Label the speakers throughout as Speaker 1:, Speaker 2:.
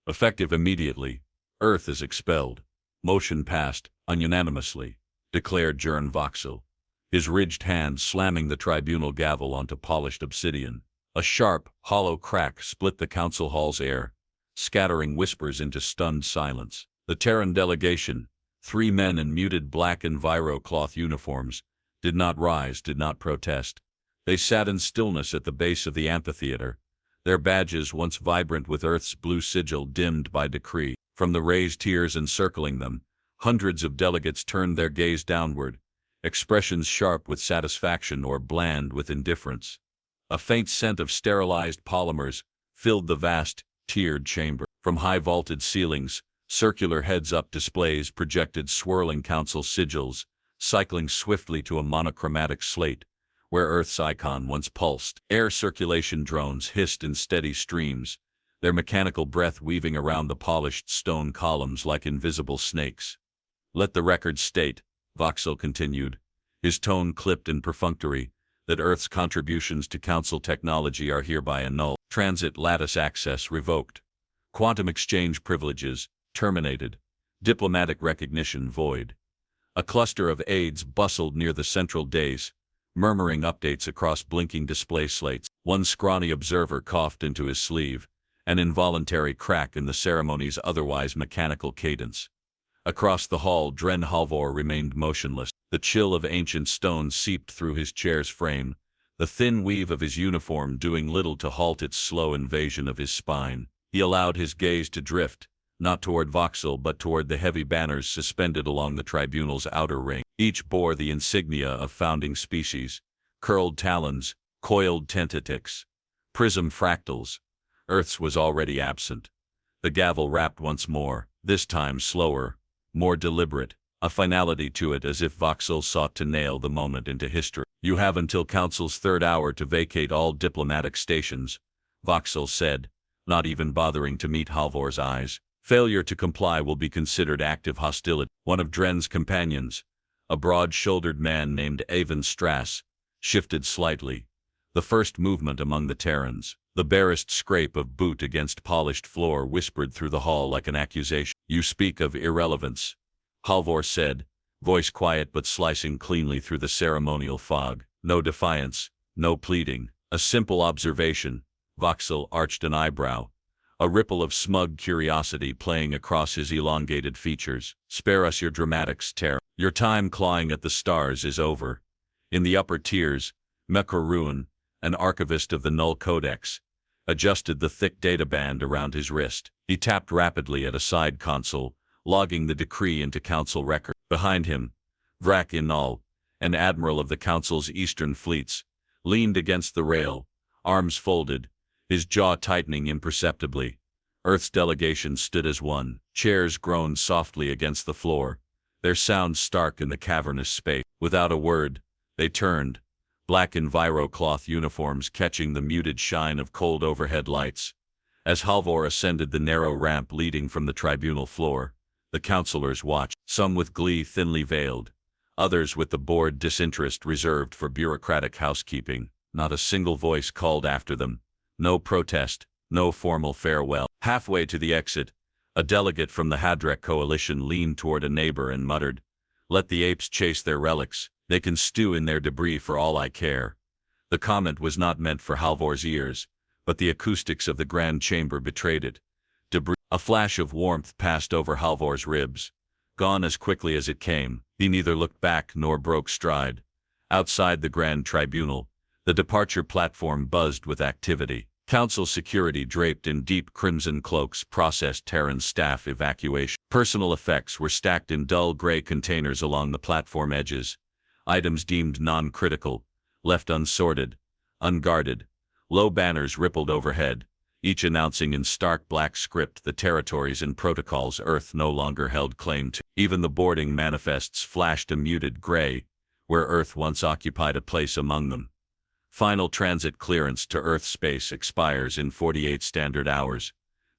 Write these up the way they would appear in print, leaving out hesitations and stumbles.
Speaker 1: Effective immediately. Earth is expelled. Motion passed, ununanimously, declared Jern Voxel, his ridged hand slamming the tribunal gavel onto polished obsidian. A sharp, hollow crack split the council hall's air, scattering whispers into stunned silence. The Terran delegation, 3 men in muted black enviro-cloth uniforms, did not rise, did not protest. They sat in stillness at the base of the amphitheater, their badges once vibrant with Earth's blue sigil dimmed by decree. From the raised tiers encircling them, hundreds of delegates turned their gaze downward, expressions sharp with satisfaction or bland with indifference. A faint scent of sterilized polymers filled the vast, tiered chamber. From high-vaulted ceilings, circular heads-up displays projected swirling council sigils, cycling swiftly to a monochromatic slate, where Earth's icon once pulsed. Air circulation drones hissed in steady streams, their mechanical breath weaving around the polished stone columns like invisible snakes. Let the record state, Voxel continued, his tone clipped and perfunctory, that Earth's contributions to Council technology are hereby annulled. Transit lattice access revoked. Quantum exchange privileges terminated. Diplomatic recognition void. A cluster of aides bustled near the central dais, murmuring updates across blinking display slates. One scrawny observer coughed into his sleeve, an involuntary crack in the ceremony's otherwise mechanical cadence. Across the hall, Dren Halvor remained motionless. The chill of ancient stone seeped through his chair's frame, the thin weave of his uniform doing little to halt its slow invasion of his spine. He allowed his gaze to drift, not toward Voxel but toward the heavy banners suspended along the tribunal's outer ring. Each bore the insignia of founding species: curled talons, coiled tentatics, prism fractals. Earth's was already absent. The gavel rapped once more, this time slower, more deliberate, a finality to it as if Voxel sought to nail the moment into history. You have until Council's 3rd hour to vacate all diplomatic stations, Voxel said, not even bothering to meet Halvor's eyes. Failure to comply will be considered active hostility. One of Dren's companions, a broad-shouldered man named Avon Strass, shifted slightly, the first movement among the Terrans. The barest scrape of boot against polished floor whispered through the hall like an accusation. You speak of irrelevance, Halvor said, voice quiet but slicing cleanly through the ceremonial fog. No defiance, no pleading, a simple observation. Voxel arched an eyebrow, a ripple of smug curiosity playing across his elongated features. Spare us your dramatics, Terran. Your time clawing at the stars is over. In the upper tiers, Mekar, an archivist of the Null Codex, adjusted the thick databand around his wrist. He tapped rapidly at a side console, logging the decree into Council record. Behind him, Vrak Null, an admiral of the Council's eastern fleets, leaned against the rail, arms folded, his jaw tightening imperceptibly. Earth's delegation stood as one. Chairs groaned softly against the floor, their sound stark in the cavernous space. Without a word, they turned, black enviro-cloth uniforms catching the muted shine of cold overhead lights. As Halvor ascended the narrow ramp leading from the tribunal floor, the councilors watched, some with glee thinly veiled, others with the bored disinterest reserved for bureaucratic housekeeping. Not a single voice called after them, no protest, no formal farewell. Halfway to the exit, a delegate from the Hadrek coalition leaned toward a neighbor and muttered, "Let the apes chase their relics, they can stew in their debris for all I care." The comment was not meant for Halvor's ears, but the acoustics of the grand chamber betrayed it. Debris. A flash of warmth passed over Halvor's ribs, gone as quickly as it came. He neither looked back nor broke stride. Outside the grand tribunal, the departure platform buzzed with activity. Council security draped in deep crimson cloaks processed Terran staff evacuation. Personal effects were stacked in dull gray containers along the platform edges, items deemed non-critical, left unsorted, unguarded. Low banners rippled overhead, each announcing in stark black script the territories and protocols Earth no longer held claim to. Even the boarding manifests flashed a muted gray, where Earth once occupied a place among them. Final transit clearance to Earth space expires in 48 standard hours,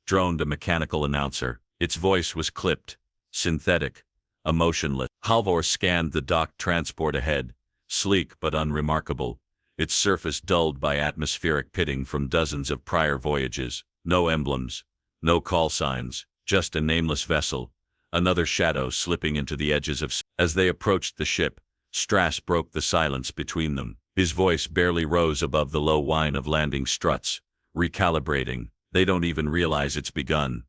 Speaker 1: droned a mechanical announcer. Its voice was clipped, synthetic, emotionless. Halvor scanned the docked transport ahead, sleek but unremarkable, its surface dulled by atmospheric pitting from dozens of prior voyages. No emblems, No call signs, just a nameless vessel, another shadow slipping into the edges of As they approached the ship, Strass broke the silence between them. His voice barely rose above the low whine of landing struts. Recalibrating. They don't even realize it's begun.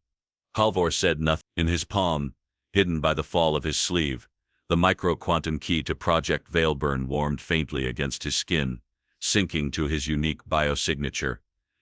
Speaker 1: Halvor said nothing. In his palm, hidden by the fall of his sleeve, the micro-quantum key to Project Veilburn warmed faintly against his skin, syncing to his unique biosignature.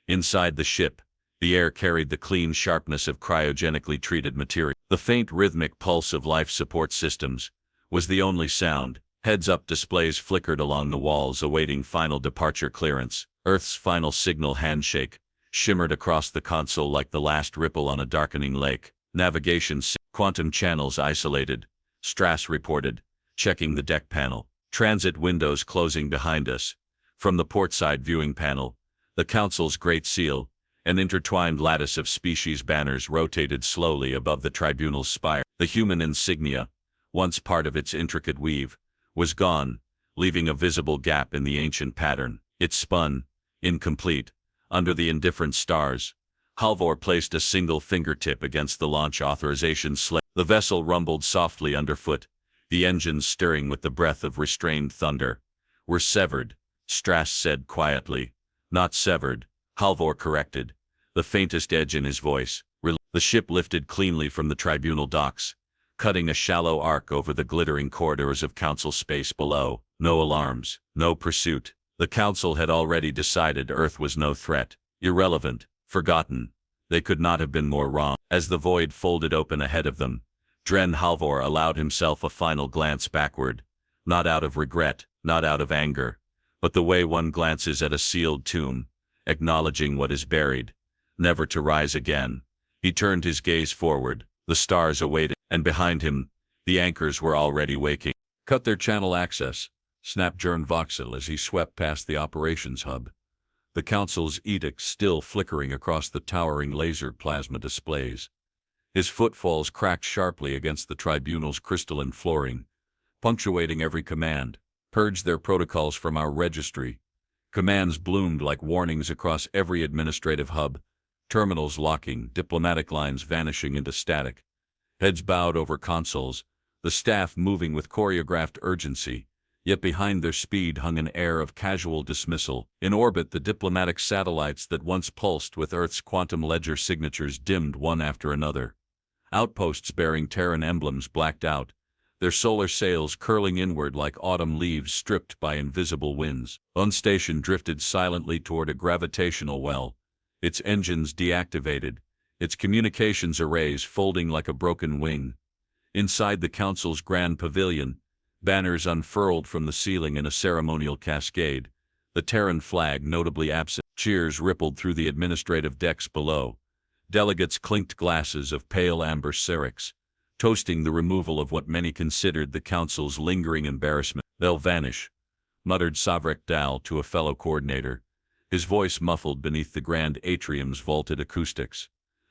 Speaker 1: Inside the ship, the air carried the clean sharpness of cryogenically treated material. The faint rhythmic pulse of life support systems was the only sound. Heads-up displays flickered along the walls awaiting final departure clearance. Earth's final signal handshake shimmered across the console like the last ripple on a darkening lake. Navigation quantum channels isolated, Strass reported, checking the deck panel. Transit windows closing behind us. From the portside viewing panel, the Council's Great Seal, an intertwined lattice of species banners rotated slowly above the tribunal's spire. The human insignia, once part of its intricate weave, was gone, leaving a visible gap in the ancient pattern. It spun, incomplete, under the indifferent stars. Halvor placed a single fingertip against the launch authorization slip. The vessel rumbled softly underfoot, the engines stirring with the breath of restrained thunder. "We're severed," Strass said quietly. "Not severed," Halvor corrected, the faintest edge in his voice. The ship lifted cleanly from the tribunal docks, cutting a shallow arc over the glittering corridors of Council space below. No alarms, no pursuit. The Council had already decided Earth was no threat, irrelevant, forgotten. They could not have been more wrong. As the void folded open ahead of them, Dren Halvor allowed himself a final glance backward, not out of regret, not out of anger, but the way one glances at a sealed tomb, acknowledging what is buried, never to rise again. He turned his gaze forward. The stars awaited, and behind him, the anchors were already waking. "Cut their channel access," snapped Jern Voxel as he swept past the operations hub. The Council's edict still flickering across the towering laser plasma displays. His footfalls cracked sharply against the tribunal's crystalline flooring, punctuating every command. "Purge their protocols from our registry." Commands bloomed like warnings across every administrative hub, terminals locking, diplomatic lines vanishing into static. Heads bowed over consoles, the staff moving with choreographed urgency, yet behind their speed hung an air of casual dismissal. In orbit, the diplomatic satellites that once pulsed with Earth's quantum ledger signatures dimmed one after another. Outposts bearing Terran emblems blacked out, their solar sails curling inward like autumn leaves stripped by invisible winds. One station drifted silently toward a gravitational well, its engines deactivated, its communications arrays folding like a broken wing. Inside the Council's grand pavilion, banners unfurled from the ceiling in a ceremonial cascade, the Terran flag notably absent. Cheers rippled through the administrative decks below. Delegates clinked glasses of pale amber Syrinx, toasting the removal of what many considered the Council's lingering embarrassment. "They'll vanish," muttered Savrek Dal to a fellow coordinator, his voice muffled beneath the grand atrium's vaulted acoustics.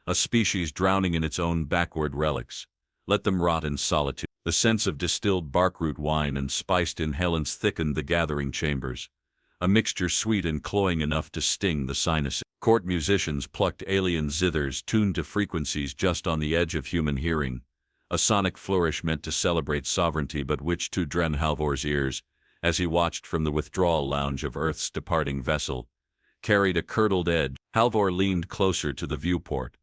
Speaker 1: "A species drowning in its own backward relics. Let them rot in solitude." The sense of distilled barkroot wine and spiced inhalants thickened the gathering chambers, a mixture sweet and cloying enough to sting the sinuses. Court musicians plucked alien zithers tuned to frequencies just on the edge of human hearing, a sonic flourish meant to celebrate sovereignty but which to Dren Halvor's ears, as he watched from the withdrawal lounge of Earth's departing vessel, carried a curdled edge. Halvor leaned closer to the viewport.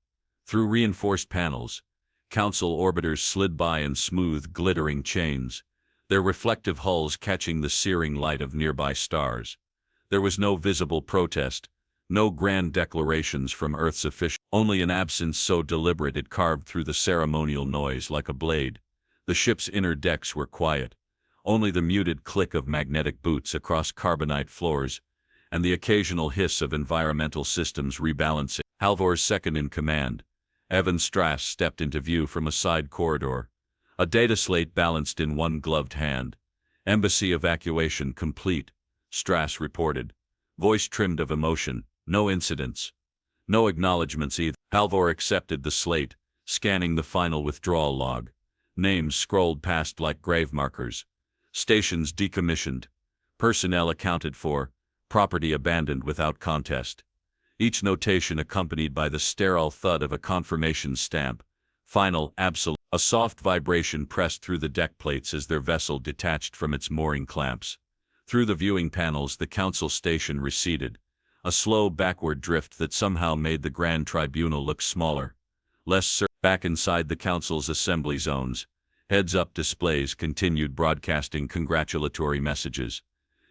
Speaker 1: Through reinforced panels, Council orbiters slid by in smooth, glittering chains, their reflective hulls catching the searing light of nearby stars. There was no visible protest, no grand declarations from Earth's officials, only an absence so deliberate it carved through the ceremonial noise like a blade. The ship's inner decks were quiet, only the muted click of magnetic boots across carbonite floors, and the occasional hiss of environmental systems rebalancing. Halvor's second-in-command, Evan Strass, stepped into view from a side corridor, a data slate balanced in one gloved hand. "Embassy evacuation complete," Strass reported, voice trimmed of emotion. "No incidents. No acknowledgements either." Halvor accepted the slate, scanning the final withdrawal log. Names scrolled past like grave markers. Stations decommissioned. Personnel accounted for. Property abandoned without contest. each notation accompanied by the sterile thud of a confirmation stamp. Final, absolute. A soft vibration pressed through the deck plates as their vessel detached from its mooring clamps. Through the viewing panels the council station receded, a slow backward drift that somehow made the Grand Tribunal look smaller, less certain. Back inside the council's assembly zones, heads-up displays continued broadcasting congratulatory messages.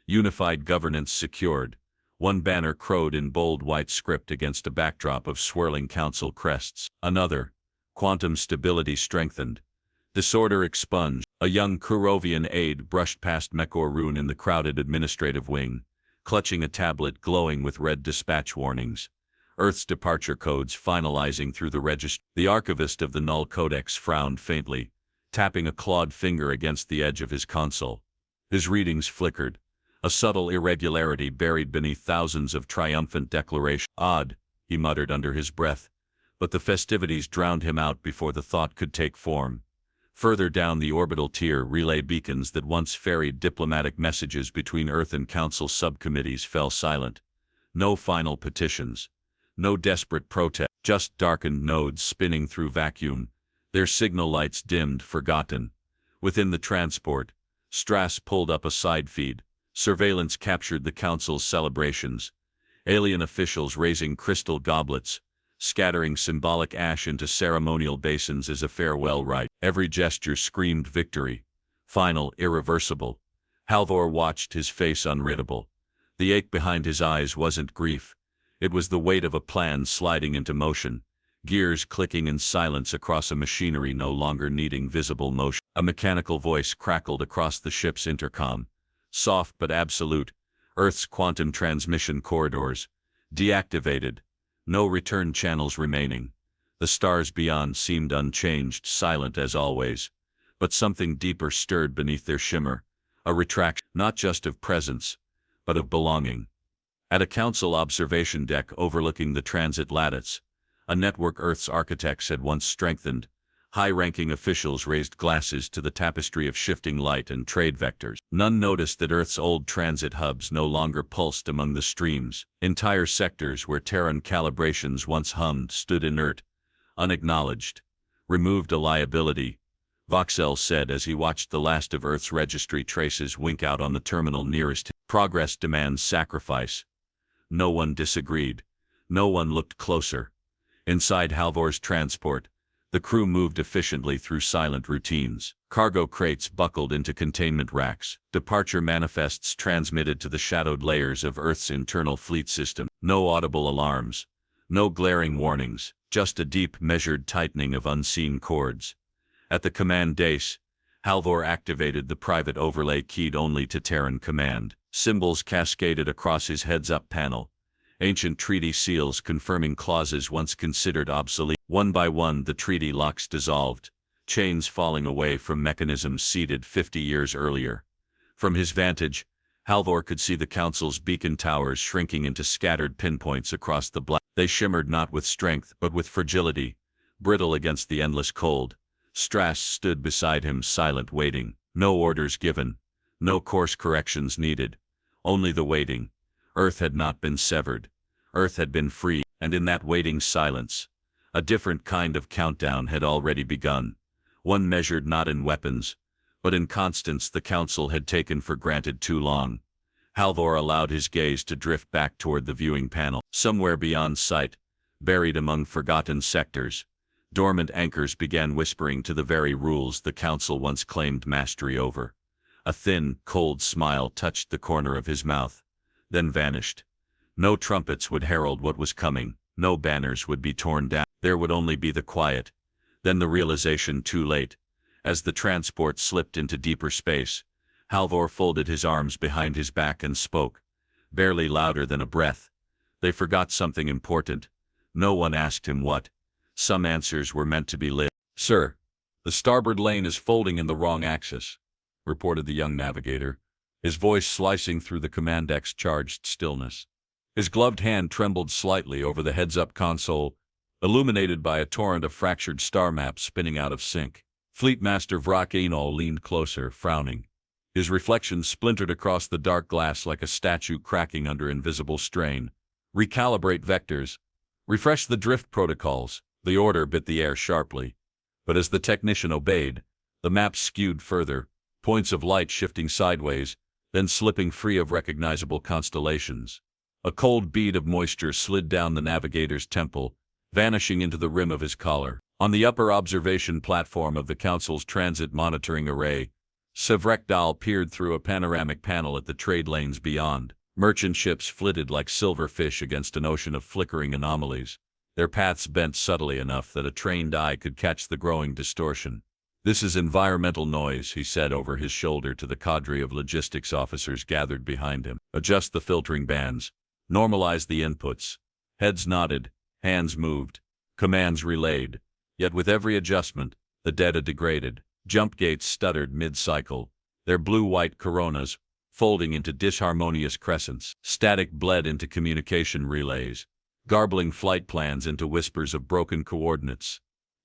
Speaker 1: Unified governance secured. One banner crowed in bold white script against a backdrop of swirling council crests. Another, quantum stability strengthened. Disorder expunged. A young Kurovian aide brushed past Mekor-Rune in the crowded administrative wing, clutching a tablet glowing with red dispatch warnings. Earth's departure codes finalizing through the register. The archivist of the Null Codex frowned faintly, tapping a clawed finger against the edge of his console. His readings flickered, a subtle irregularity buried beneath thousands of triumphant declarations. Odd, he muttered under his breath, but the festivities drowned him out before the thought could take form. Further down the orbital tier, relay beacons that once ferried diplomatic messages between Earth and Council subcommittees fell silent. No final petitions. No desperate protest, just darkened nodes spinning through vacuum, their signal lights dimmed, forgotten. Within the transport, Strass pulled up a side feed. Surveillance captured the Council's celebrations. Alien officials raising crystal goblets, scattering symbolic ash into ceremonial basins as a farewell rite. Every gesture screamed victory. Final, irreversible. Halvor watched, his face unreadable. The ache behind his eyes wasn't grief. It was the weight of a plan sliding into motion, gears clicking in silence across a machinery no longer needing visible motion. A mechanical voice crackled across the ship's intercom. Soft but absolute. Earth's quantum transmission corridors. Deactivated. No return channels remaining. The stars beyond seemed unchanged, silent as always. But something deeper stirred beneath their shimmer. A retraction, not just of presence, but of belonging. At a council observation deck overlooking the transit lattice, a network Earth's architects had once strengthened, high-ranking officials raised glasses to the tapestry of shifting light and trade vectors. None noticed that Earth's old transit hubs no longer pulsed among the streams. Entire sectors where Terran calibrations once hummed stood inert, unacknowledged. Removed a liability, Voxel said as he watched the last of Earth's registry traces wink out on the terminal nearest him. Progress demands sacrifice. No one disagreed. No one looked closer. Inside Halvor's transport, the crew moved efficiently through silent routines. Cargo crates buckled into containment racks. Departure manifests transmitted to the shadowed layers of Earth's internal fleet system. No audible alarms. No glaring warnings. Just a deep, measured tightening of unseen cords. At the command dais, Halvor activated the private overlay keyed only to Terran command. Symbols cascaded across his heads-up panel. Ancient treaty seals confirming clauses once considered obsolete. One by one the treaty locks dissolved, chains falling away from mechanisms seeded 50 years earlier. From his vantage, Halvor could see the Council's beacon towers shrinking into scattered pinpoints across the black. They shimmered not with strength but with fragility, brittle against the endless cold. Strass stood beside him, silent, waiting. No orders given. No course corrections needed. Only the waiting. Earth had not been severed. Earth had been free, and in that waiting silence, a different kind of countdown had already begun. One measured not in weapons, but in constants the Council had taken for granted too long. Halvor allowed his gaze to drift back toward the viewing panel. Somewhere beyond sight, buried among forgotten sectors, dormant anchors began whispering to the very rules the Council once claimed mastery over. A thin, cold smile touched the corner of his mouth, then vanished. No trumpets would herald what was coming, no banners would be torn down. There would only be the quiet, then the realization too late. As the transport slipped into deeper space, Halvor folded his arms behind his back and spoke, barely louder than a breath. They forgot something important. No one asked him what. Some answers were meant to be lived. "Sir, the starboard lane is folding in the wrong axis," reported the young navigator, his voice slicing through the command deck's charged stillness. His gloved hand trembled slightly over the heads-up console, illuminated by a torrent of fractured star maps spinning out of sync. Fleetmaster Vrak Enol leaned closer, frowning. His reflection splintered across the dark glass like a statue cracking under invisible strain. Recalibrate vectors. Refresh the drift protocols. The order bit the air sharply. But as the technician obeyed, the map skewed further, points of light shifting sideways, then slipping free of recognizable constellations. A cold bead of moisture slid down the navigator's temple, vanishing into the rim of his collar. On the upper observation platform of the Council's transit monitoring array, Sevrekdal peered through a panoramic panel at the trade lanes beyond. Merchant ships flitted like silver fish against an ocean of flickering anomalies, their paths bent subtly enough that a trained eye could catch the growing distortion. "This is environmental noise," he said over his shoulder to the cadre of logistics officers gathered behind him. "Adjust the filtering bands. Normalize the inputs." Heads nodded, hands moved, commands relayed. Yet with every adjustment, the data degraded. Jump gates stuttered mid-cycle, their blue-white coronas folding into disharmonious crescents. Static bled into communication relays, garbling flight plans into whispers of broken coordinates.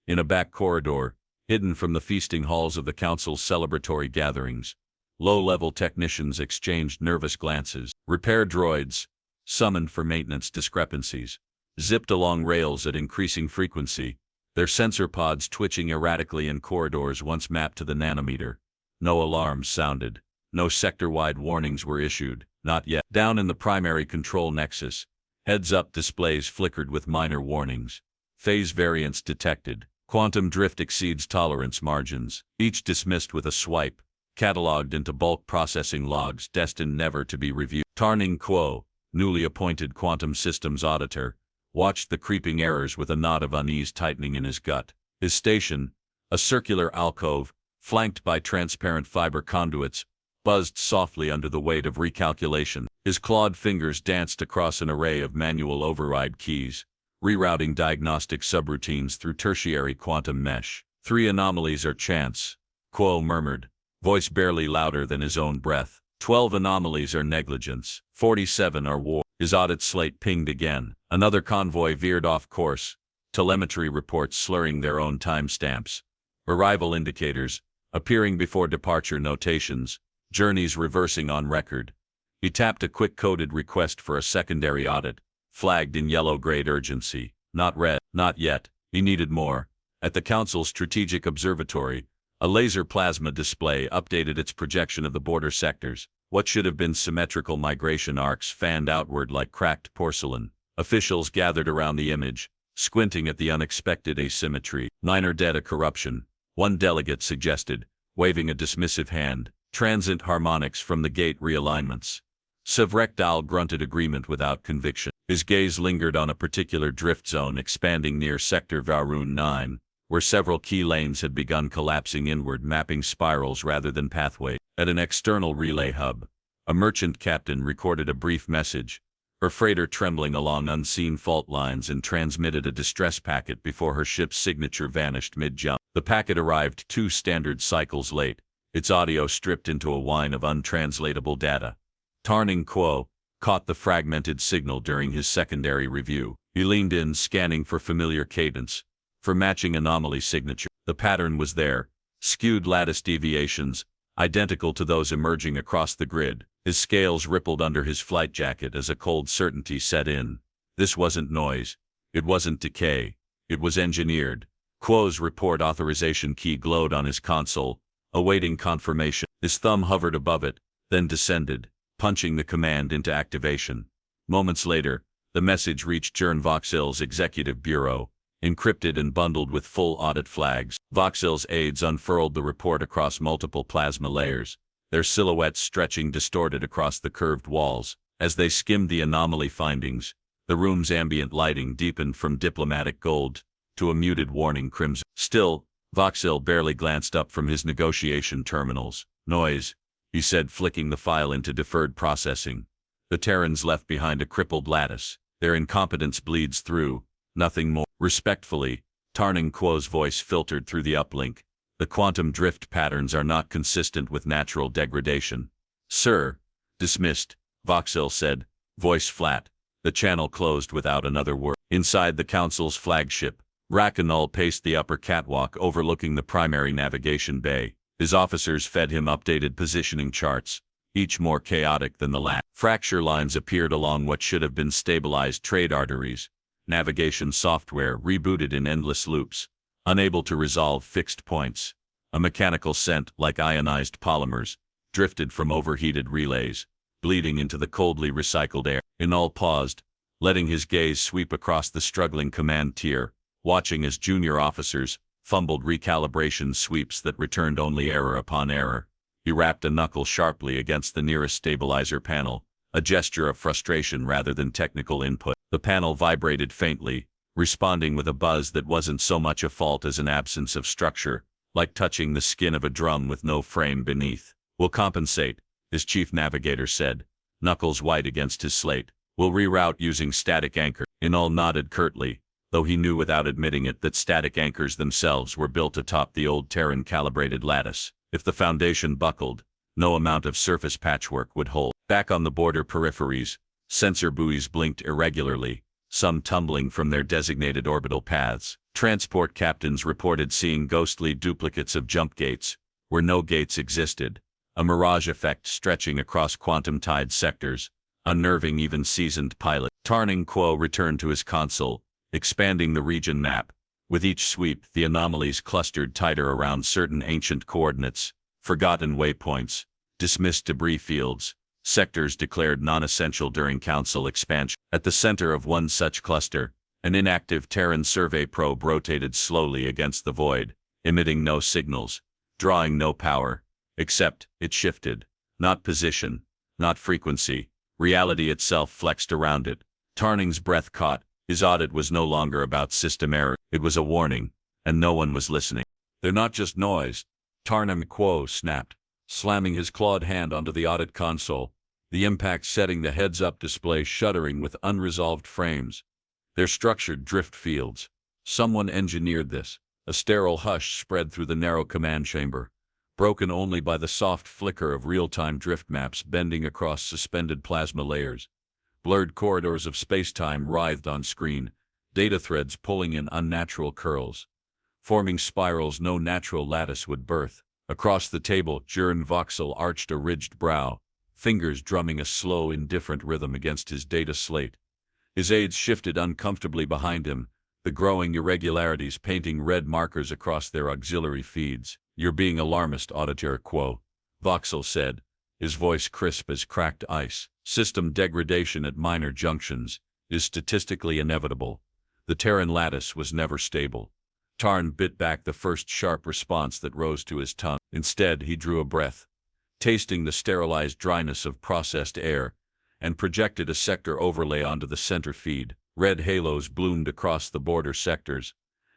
Speaker 1: In a back corridor, hidden from the feasting halls of the Council's celebratory gatherings, low-level technicians exchanged nervous glances. Repair droids, summoned for maintenance discrepancies, zipped along rails at increasing frequency, their sensor pods twitching erratically in corridors once mapped to the nanometer. No alarms sounded. No sector-wide warnings were issued, not yet. Down in the primary control nexus, heads-up displays flickered with minor warnings. Phase variance detected. Quantum drift exceeds tolerance margins, each dismissed with a swipe, catalogued into bulk processing logs destined never to be reviewed. Tarning Kuo, newly appointed quantum systems auditor, watched the creeping errors with a knot of unease tightening in his gut. His station, a circular alcove, flanked by transparent fiber conduits, buzzed softly under the weight of recalculation. His clawed fingers danced across an array of manual override keys, rerouting diagnostic subroutines through tertiary quantum mesh. 3 anomalies are chance, Kuo murmured, voice barely louder than his own breath. 12 anomalies are negligence. 47 are war. His audit slate pinged again. Another convoy veered off course, telemetry reports slurring their own timestamps. Arrival indicators, appearing before departure notations, journeys reversing on record. He tapped a quick-coded request for a secondary audit, flagged in yellow-grade urgency. Not red. Not yet. He needed more. At the Council's strategic observatory, a laser plasma display updated its projection of the border sectors. What should have been symmetrical migration arcs fanned outward like cracked porcelain. Officials gathered around the image, squinting at the unexpected asymmetry. 9 are dead of corruption, one delegate suggested, waving a dismissive hand. Transient harmonics from the gate realignments. Sevrekdal grunted agreement without conviction. His gaze lingered on a particular drift zone expanding near Sector Varun 9, where several key lanes had begun collapsing inward, mapping spirals rather than pathways. At an external relay hub, a merchant captain recorded a brief message, her freighter trembling along unseen fault lines, and transmitted a distress packet before her ship's signature vanished mid-jump. The packet arrived 2 standard cycles late, its audio stripped into a whine of untranslatable data. Tarning Kuo caught the fragmented signal during his secondary review. He leaned in, scanning for familiar cadence, for matching anomaly signature. The pattern was there, skewed lattice deviations, identical to those emerging across the grid. His scales rippled under his flight jacket as a cold certainty set in. This wasn't noise. It wasn't decay. It was engineered. Kuo's report authorization key glowed on his console, awaiting confirmation. His thumb hovered above it, then descended, punching the command into activation. Moments later, the message reached Jern Voxil's executive bureau, encrypted and bundled with full audit flags. Voxil's aides unfurled the report across multiple plasma layers, their silhouettes stretching distorted across the curved walls. As they skimmed the anomaly findings, the room's ambient lighting deepened from diplomatic gold to a muted warning crimson. Still, Voxil barely glanced up from his negotiation terminals. Noise, he said, flicking the file into deferred processing. The Terrans left behind a crippled lattice. Their incompetence bleeds through, nothing more. Respectfully, Tarning Kuo's voice filtered through the uplink. The quantum drift patterns are not consistent with natural degradation. Sir, dismissed, Voxil said, voice flat. The channel closed without another word. Inside the Council's flagship, Rakanal paced the upper catwalk overlooking the primary navigation bay. His officers fed him updated positioning charts, each more chaotic than the last. Fracture lines appeared along what should have been stabilized trade arteries. Navigation software rebooted in endless loops, unable to resolve fixed points. A mechanical scent, like ionized polymers, drifted from overheated relays, bleeding into the coldly recycled air. Inal paused, letting his gaze sweep across the struggling command tier, watching as junior officers fumbled recalibration sweeps that returned only error upon error. He rapped a knuckle sharply against the nearest stabilizer panel, a gesture of frustration rather than technical input. The panel vibrated faintly, responding with a buzz that wasn't so much a fault as an absence of structure, like touching the skin of a drum with no frame beneath. "We'll compensate," his chief navigator said, knuckles white against his slate. "We'll reroute using static anchor." Inal nodded curtly, though he knew without admitting it that static anchors themselves were built atop the old Terran-calibrated lattice. If the foundation buckled, no amount of surface patchwork would hold. Back on the border peripheries, sensor buoys blinked irregularly, some tumbling from their designated orbital paths. Transport captains reported seeing ghostly duplicates of jump gates, where no gates existed, a mirage effect stretching across quantum-tied sectors, unnerving even seasoned pilots. Tarning Quo returned to his console, expanding the region map. With each sweep, the anomalies clustered tighter around certain ancient coordinates, forgotten waypoints, dismissed debris fields, sectors declared non-essential during Council expansion. At the center of one such cluster, an inactive Terran survey probe rotated slowly against the void, emitting no signals, drawing no power, except it shifted. Not position, not frequency. Reality itself flexed around it. Tarning's breath caught. His audit was no longer about system error. It was a warning, and no one was listening. "They're not just noise," Tarning Quo snapped, slamming his clawed hand onto the audit console, the impact setting the heads-up display shuddering with unresolved frames. "They're structured drift fields. Someone engineered this." A sterile hush spread through the narrow command chamber, broken only by the soft flicker of real-time drift maps bending across suspended plasma layers. Blurred corridors of space-time writhed on screen, data threads pulling in unnatural curls, forming spirals no natural lattice would birth. Across the table, Jern Voxel arched a ridged brow, fingers drumming a slow, indifferent rhythm against his data slate. His aides shifted uncomfortably behind him, the growing irregularities painting red markers across their auxiliary feeds. "You're being alarmist, Auditor Quo," Voxel said, his voice crisp as cracked ice. "System degradation at minor junctions is statistically inevitable. The Terran lattice was never stable." Tarn bit back the first sharp response that rose to his tongue. Instead, he drew a breath, tasting the sterilized dryness of processed air, and projected a sector overlay onto the center feed. Red halos bloomed across the border sectors,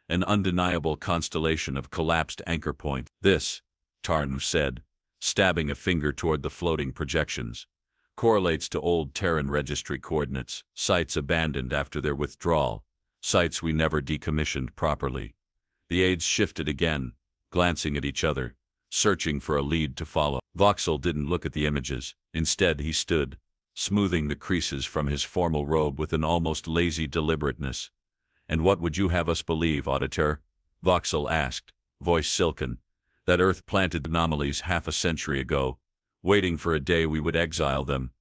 Speaker 1: an undeniable constellation of collapsed anchor points. "This," Tarn said, stabbing a finger toward the floating projections, "correlates to old Terran registry coordinates, sites abandoned after their withdrawal, sites we never decommissioned properly." The aides shifted again, glancing at each other, searching for a lead to follow. Voxel didn't look at the images. Instead, he stood, smoothing the creases from his formal robe with an almost lazy deliberateness. "And what would you have us believe, Auditor?" Voxel asked, voice silken. "That Earth planted anomalies half a century ago, waiting for a day we would exile them."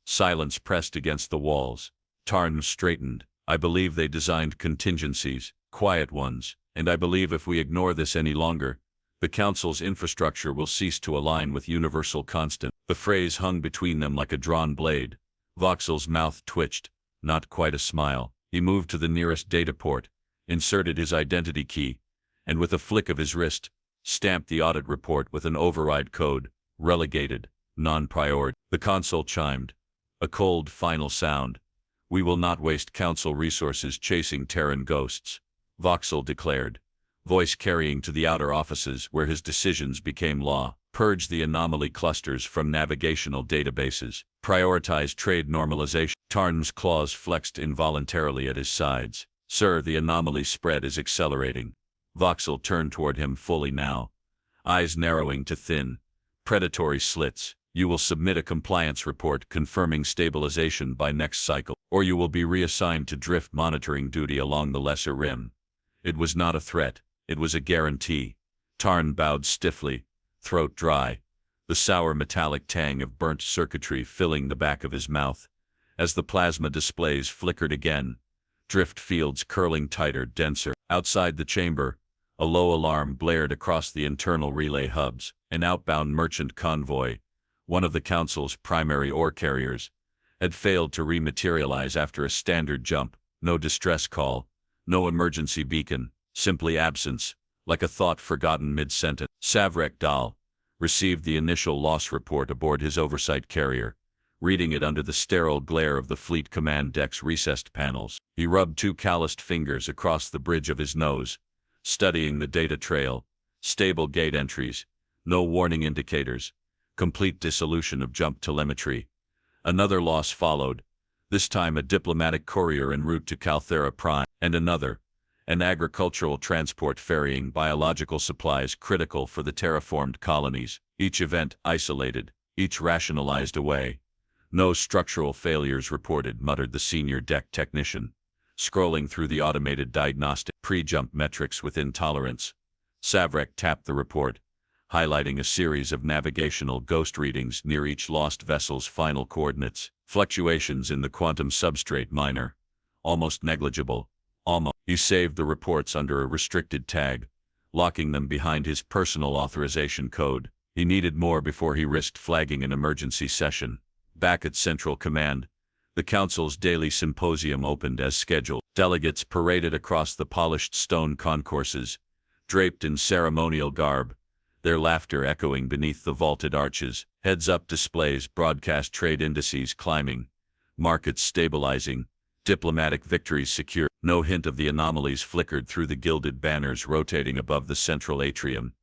Speaker 1: Silence pressed against the walls. Tarn straightened. "I believe they designed contingencies, quiet ones, and I believe if we ignore this any longer, the Council's infrastructure will cease to align with universal constant." The phrase hung between them like a drawn blade. Voxel's mouth twitched, not quite a smile. He moved to the nearest data port, inserted his identity key, and with a flick of his wrist, stamped the audit report with an override code, relegated, non-priority. The console chimed, a cold, final sound. "We will not waste Council resources chasing Terran ghosts," Voxel declared, voice carrying to the outer offices where his decisions became law. "Purge the anomaly clusters from navigational databases. Prioritize trade normalization." Tarn's claws flexed involuntarily at his sides. "Sir, the anomaly spread is accelerating." Voxel turned toward him fully now, eyes narrowing to thin, predatory slits. "You will submit a compliance report confirming stabilization by next cycle, or you will be reassigned to drift monitoring duty along the lesser rim." It was not a threat, it was a guarantee. Tarn bowed stiffly, throat dry. the sour metallic tang of burnt circuitry filling the back of his mouth. As the plasma displays flickered again, drift fields curling tighter, denser. Outside the chamber, a low alarm blared across the internal relay hubs. An outbound merchant convoy, one of the Council's primary ore carriers, had failed to rematerialize after a standard jump. No distress call, no emergency beacon, simply absence, like a thought forgotten mid-sentence. Savrek Dal received the initial loss report aboard his oversight carrier, reading it under the sterile glare of the fleet command deck's recessed panels. He rubbed two calloused fingers across the bridge of his nose, studying the data trail, stable gate entries, no warning indicators, complete dissolution of jump telemetry. Another loss followed, this time a diplomatic courier en route to Calthera Prime, and another, an agricultural transport ferrying biological supplies critical for the terraformed colonies. Each event isolated, each rationalized away. No structural failures reported, muttered the senior deck technician, scrolling through the automated diagnostic pre-jump metrics with intolerance. Savrek tapped the report, highlighting a series of navigational ghost readings near each lost vessel's final coordinates. Fluctuations in the quantum substrate minor, almost negligible. He saved the reports under a restricted tag, locking them behind his personal authorization code. He needed more before he risked flagging an emergency session. Back at Central Command, the Council's daily symposium opened as scheduled. Delegates paraded across the polished stone concourses, draped in ceremonial garb, their laughter echoing beneath the vaulted arches. Heads-up displays broadcast trade indices climbing, markets stabilizing, diplomatic victories secure. No hint of the anomalies flickered through the gilded banners rotating above the central atrium.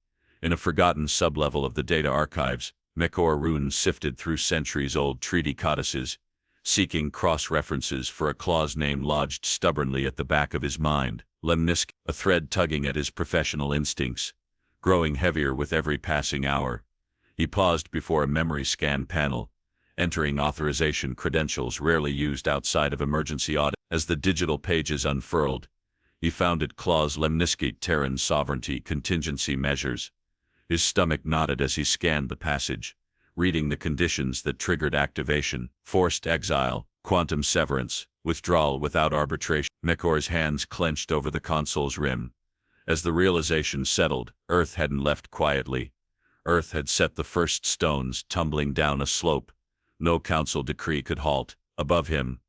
Speaker 1: In a forgotten sublevel of the data archives, Mekor runes sifted through centuries-old treaty codices, seeking cross-references for a clause name lodged stubbornly at the back of his mind. Lemniscate, a thread tugging at his professional instincts, growing heavier with every passing hour. He paused before a memory scan panel, entering authorization credentials rarely used outside of emergency audit. As the digital pages unfurled, he found it clause Lemniscate Terran sovereignty contingency measures. His stomach knotted as he scanned the passage, reading the conditions that triggered activation: forced exile, quantum severance, withdrawal without arbitration. Mekor's hands clenched over the console's rim. As the realization settled, Earth hadn't left quietly. Earth had set the first stones tumbling down a slope. No council decree could halt. Above him,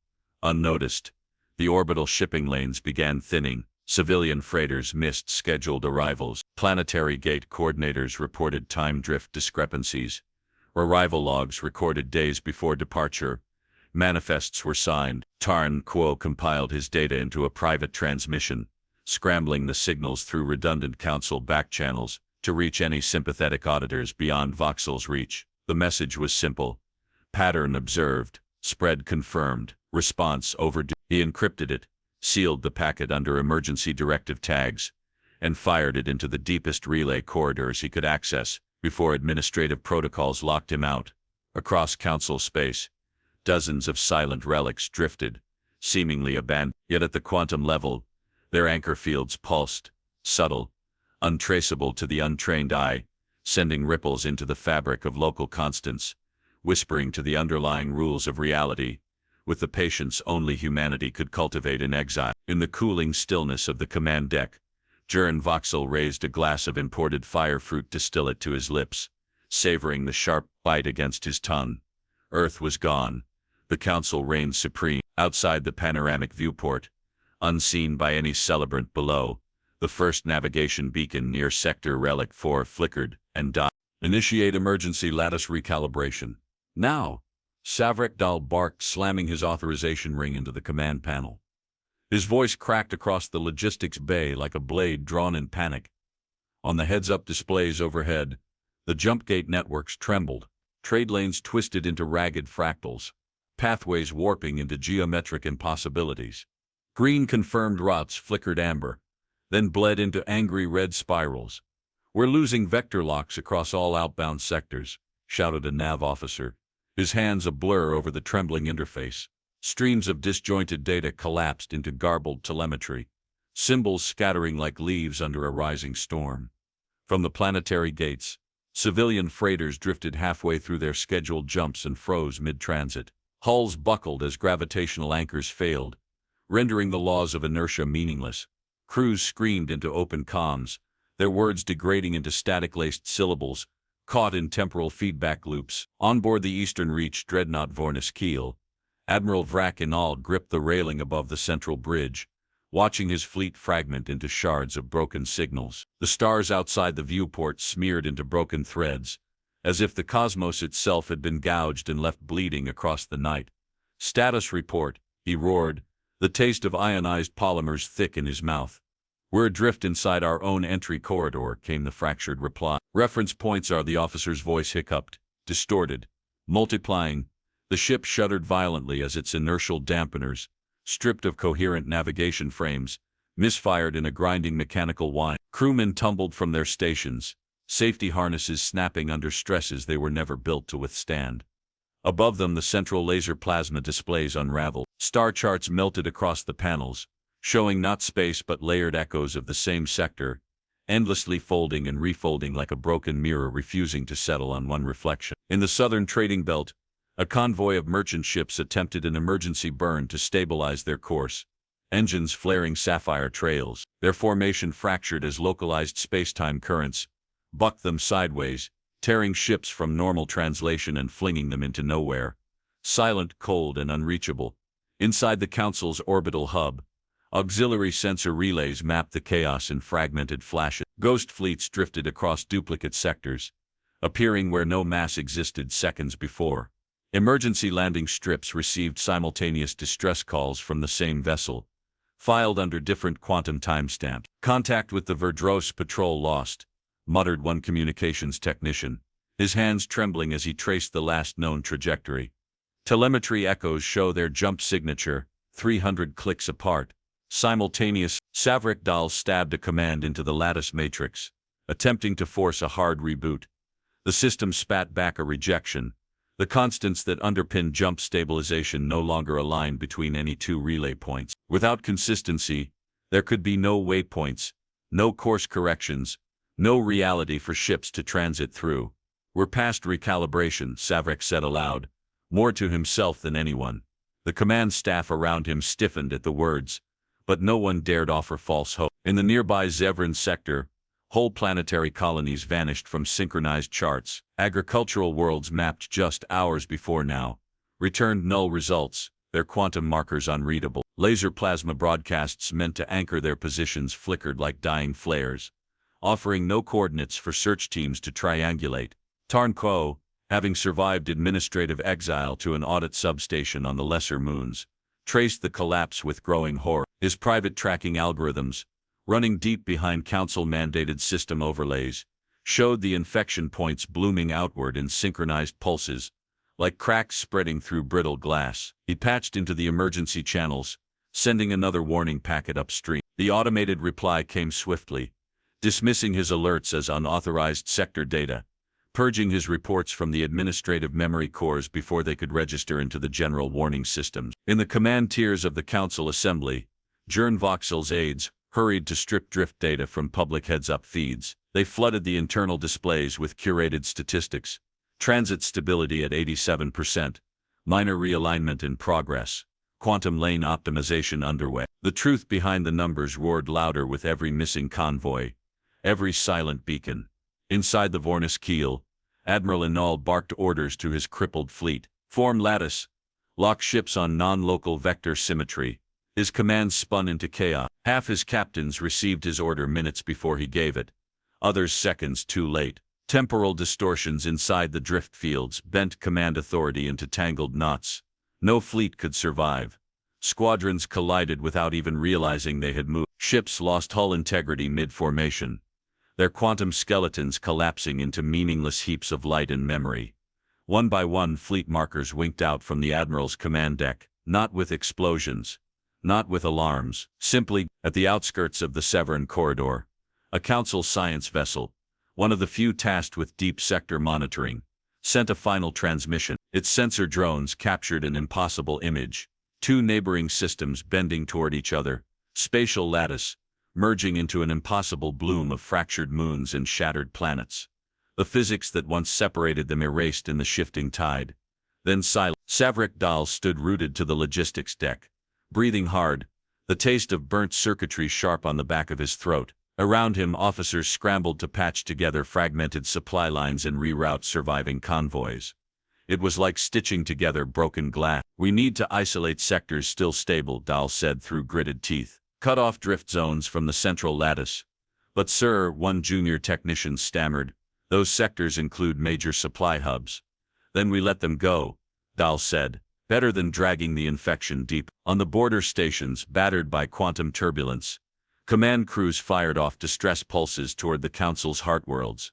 Speaker 1: unnoticed, the orbital shipping lanes began thinning. Civilian freighters missed scheduled arrivals. Planetary gate coordinators reported time drift discrepancies. Arrival logs recorded days before departure. Manifests were signed. Tarn Quo compiled his data into a private transmission, scrambling the signals through redundant council backchannels to reach any sympathetic auditors beyond Voxel's reach. The message was simple: pattern observed, spread confirmed, response overdue. He encrypted it, sealed the packet under emergency directive tags, and fired it into the deepest relay corridors he could access before administrative protocols locked him out. Across council space, dozens of silent relics drifted, seemingly abandoned. Yet at the quantum level, their anchor fields pulsed, subtle, untraceable to the untrained eye, sending ripples into the fabric of local constants, whispering to the underlying rules of reality, with the patience only humanity could cultivate in exile. In the cooling stillness of the command deck, Jern Voxel raised a glass of imported firefruit distillate to his lips, savoring the sharp bite against his tongue. Earth was gone. The council reigned supreme. Outside the panoramic viewport, unseen by any celebrant below, the first navigation beacon near Sector Relic 4 flickered and died. Initiate emergency lattice recalibration. Now! Savrek Dal barked, slamming his authorization ring into the command panel. His voice cracked across the logistics bay like a blade drawn in panic. On the heads-up displays overhead, the jump gate networks trembled. Trade lanes twisted into ragged fractals, pathways warping into geometric impossibilities. Green confirmed routes flickered amber, then bled into angry red spirals. "We're losing vector locks across all outbound sectors," shouted a nav officer, his hands a blur over the trembling interface. Streams of disjointed data collapsed into garbled telemetry, symbols scattering like leaves under a rising storm. From the planetary gates, Civilian freighters drifted halfway through their scheduled jumps and froze mid-transit. Hulls buckled as gravitational anchors failed, rendering the laws of inertia meaningless. Crews screamed into open comms, their words degrading into static-laced syllables, caught in temporal feedback loops. On board the Eastern Reach dreadnought Lemniscate, Admiral Vrakinal gripped the railing above the central bridge, watching his fleet fragment into shards of broken signals. The stars outside the viewport smeared into broken threads, as if the cosmos itself had been gouged and left bleeding across the night. "Status report," he roared, the taste of ionized polymers thick in his mouth. "We're adrift inside our own entry corridor," came the fractured reply. "Reference points are," the officer's voice hiccuped, distorted, multiplying. The ship shuddered violently as its inertial dampeners, stripped of coherent navigation frames, misfired in a grinding mechanical whine. Crewmen tumbled from their stations, safety harnesses snapping under stresses they were never built to withstand. Above them the central laser plasma displays unraveled. Star charts melted across the panels, showing not space but layered echoes of the same sector, endlessly folding and refolding like a broken mirror refusing to settle on one reflection. In the southern trading belt, a convoy of merchant ships attempted an emergency burn to stabilize their course, engines flaring sapphire trails. Their formation fractured as localized space-time currents bucked them sideways, tearing ships from normal translation and flinging them into nowhere. Silent, cold, and unreachable. Inside the Council's orbital hub, auxiliary sensor relays mapped the chaos in fragmented flashes. Ghost fleets drifted across duplicate sectors, appearing where no mass existed seconds before. Emergency landing strips received simultaneous distress calls from the same vessel, filed under different quantum timestamps. "Contact with the Verdros patrol lost," muttered one communications technician, his hands trembling as he traced the last known trajectory. Telemetry echoes show their jump signature, 300 clicks apart. Simultaneous. Savrik Dahl stabbed a command into the lattice matrix, attempting to force a hard reboot. The system spat back a rejection. The constants that underpin jump stabilization no longer aligned between any two relay points. Without consistency, there could be no waypoints, no course corrections, no reality for ships to transit through. "We're past recalibration," Savrik said aloud, more to himself than anyone. The command staff around him stiffened at the words, but no one dared offer false hope. In the nearby Zevran sector, whole planetary colonies vanished from synchronized charts. Agricultural worlds mapped just hours before now returned null results, their quantum markers unreadable. Laser plasma broadcasts meant to anchor their positions flickered like dying flares, offering no coordinates for search teams to triangulate. Tarn Ko, having survived administrative exile to an audit substation on the lesser moons, traced the collapse with growing horror. His private tracking algorithms, running deep behind council-mandated system overlays, showed the infection points blooming outward in synchronized pulses, like cracks spreading through brittle glass. He patched into the emergency channels, sending another warning packet upstream. The automated reply came swiftly, dismissing his alerts as unauthorized sector data, purging his reports from the administrative memory cores before they could register into the general warning systems. In the command tiers of the Council Assembly, Jern Voxel's aides hurried to strip drift data from public heads-up feeds. They flooded the internal displays with curated statistics. Transit stability at 87%, minor realignment in progress, quantum lane optimization underway. The truth behind the numbers roared louder with every missing convoy, every silent beacon. Inside the Lemniscate, Admiral Inal barked orders to his crippled fleet. "Form lattice. Lock ships on non-local vector symmetry." His command spun into chaos. Half his captains received his order minutes before he gave it, others seconds too late. Temporal distortions inside the drift fields bent command authority into tangled knots. No fleet could survive. Squadrons collided without even realizing they had moved. Ships lost hull integrity mid-formation, their quantum skeletons collapsing into meaningless heaps of light and memory. One by one fleet markers winked out from the Admiral's command deck, not with explosions, not with alarms, simply. At the outskirts of the Severn corridor, a Council science vessel, one of the few tasked with deep sector monitoring, sent a final transmission. Its sensor drones captured an impossible image, two neighboring systems bending toward each other, spatial lattice, merging into an impossible bloom of fractured moons and shattered planets. The physics that once separated them erased in the shifting tide. Then silent. Savrik Dal stood rooted to the logistics deck, breathing hard, the taste of burnt circuitry sharp on the back of his throat. Around him, officers scrambled to patch together fragmented supply lines and reroute surviving convoys. It was like stitching together broken glass. "We need to isolate sectors still stable," Dahl said through gritted teeth. "Cut off drift zones from the central lattice." "But sir," one junior technician stammered, "those sectors include major supply hubs." "Then we let them go," Dahl said. "Better than dragging the infection deep." On the border stations, battered by quantum turbulence, command crews fired off distress pulses toward the Council's heartworlds.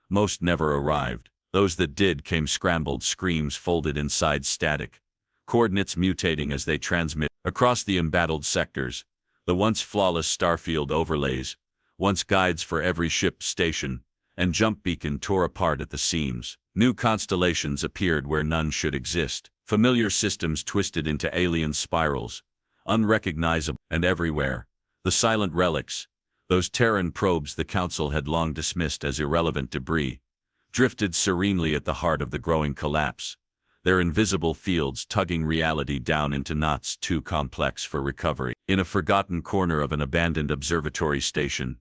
Speaker 1: Most never arrived. Those that did came scrambled screams folded inside static, coordinates mutating as they transmit. Across the embattled sectors, the once flawless starfield overlays, once guides for every ship station, and jump beacon tore apart at the seams. New constellations appeared where none should exist. Familiar systems twisted into alien spirals, unrecognizable, and everywhere, the silent relics, those Terran probes the Council had long dismissed as irrelevant debris, drifted serenely at the heart of the growing collapse, their invisible fields tugging reality down into knots too complex for recovery. In a forgotten corner of an abandoned observatory station,